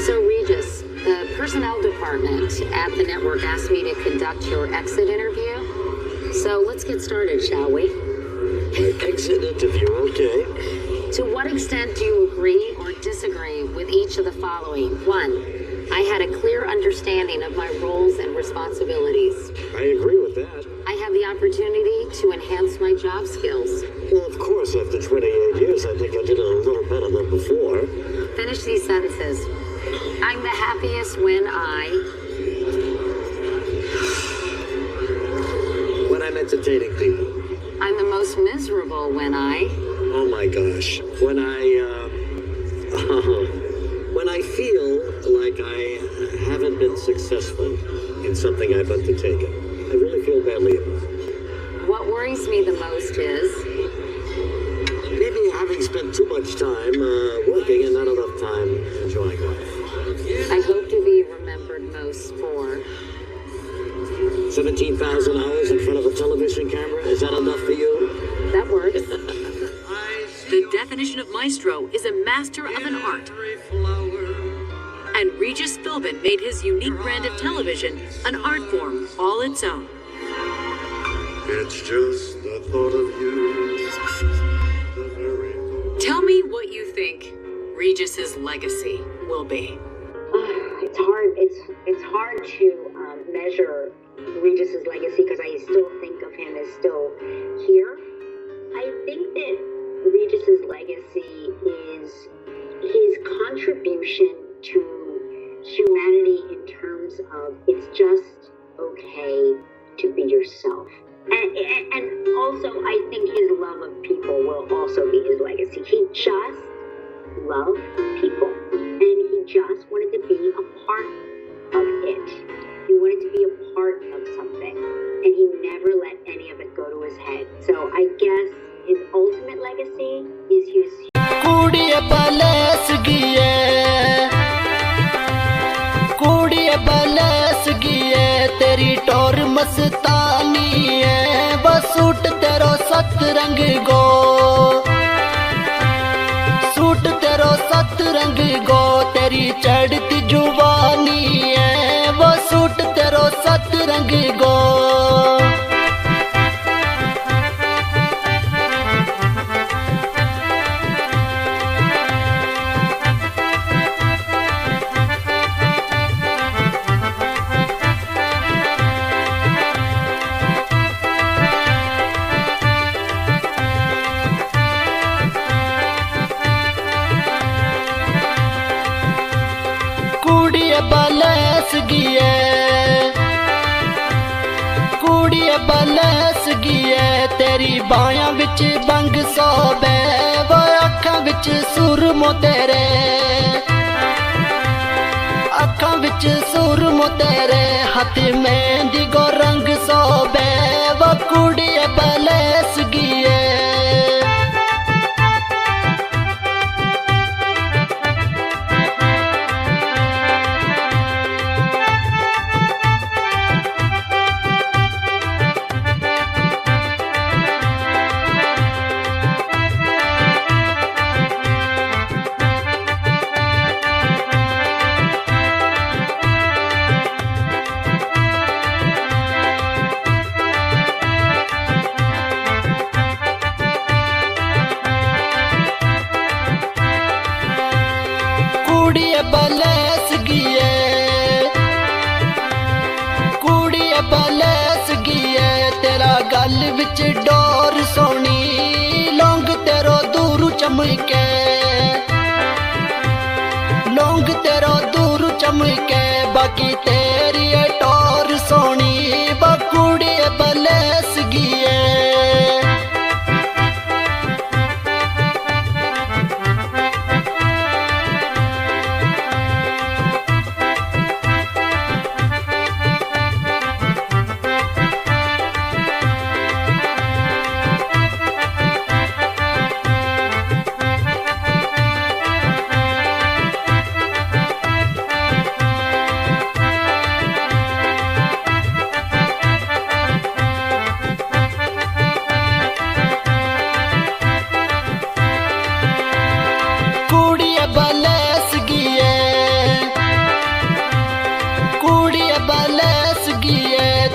So, Regis, the personnel department at the network asked me to conduct your exit interview. So let's get started, shall we? Exit interview, okay. To what extent do you agree or disagree with each of the following? 1, I had a clear understanding of my roles and responsibilities. I agree with that. I have the opportunity to enhance my job skills. Well, of course, after 28 years, I think I did it a little better than before. Finish these sentences. I'm the happiest when I'm entertaining people. I'm the most miserable when Oh my gosh. When I feel like I haven't been successful in something I've undertaken. I really feel badly about it. What worries me the most is maybe having spent too much time working and not enough time enjoying life. I hope to be remembered most for 17,000 hours in front of a television camera? Is that enough for you? That works. The definition of maestro is a master of an art. And Regis Philbin made his unique brand of television an art form all its own. It's just the thought of you. Tell me what you think Regis's legacy will be. It's hard. It's hard to measure Regis's legacy because I still think of him as still here. I think that Regis's legacy is his contribution to humanity in terms of it's just okay to be yourself. And also, I think his love of people will also be his legacy. He just loved people, and he just wanted to be a part of it. He wanted to be a part of something, and he never let any of it go to his head. So I guess his ultimate legacy is his. तेरी टोर मस्तानी है बस suit तेरो सत रंग गो suit तेरो सत रंग गो तेरी चढ़ती जुबानी है वो सूट तेरो सत रंग गो तेरी बायां विच बंग सोबे वो अखां विच सुरमो तेरे अखां विच सुरमो तेरे हाथ मेहंदी गो रंग सोबे वो कुड़ी बलेस गिए गल विच डोर सोनी लौंग तेरो दूर चमके लौंग तेरो दूर चमके बाकी तेरी टोर सोनी बकुड़ी बलेस गिए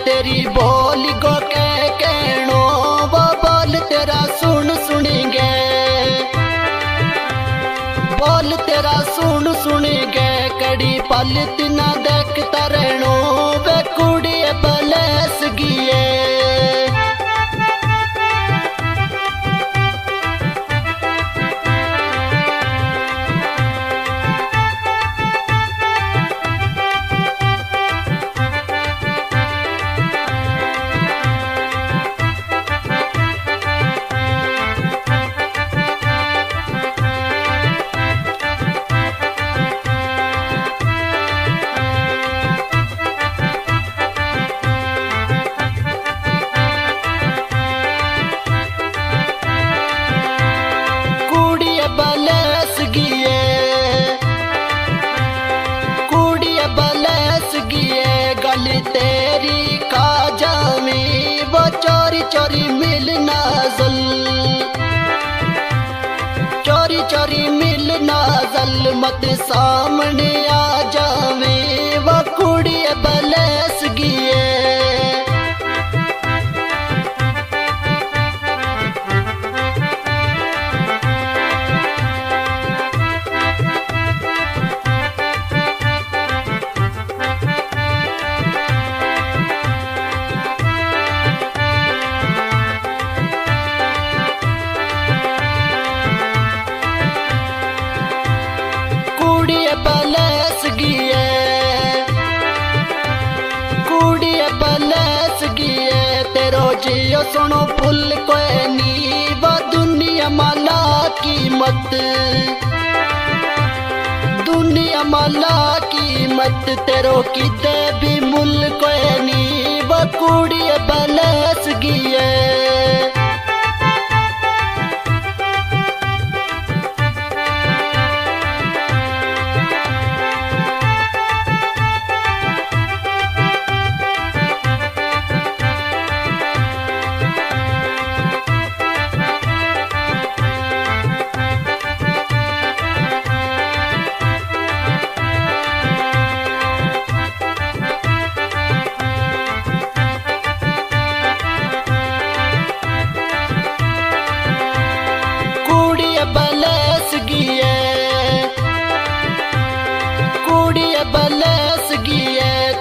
तेरी बोल गो के कहनो वो बोल तेरा सुन सुनेंगे बोल तेरा सुन सुनेंगे कड़ी पल तिना देखता रहनो वे कुड़ी बलेस गिए तेरी का जामी वो चोरी चोरी मिल नाजल चोरी चोरी मिल नाजल मत सामने आ जावे वो कुड़ी बलेस गिए जियो सुनो फुल कोई नी वो दुनिया माला कीमत दुनिया माला कीमत तेरो किते भी मुल कोई नी वो कुड़ी बलेस गिए बल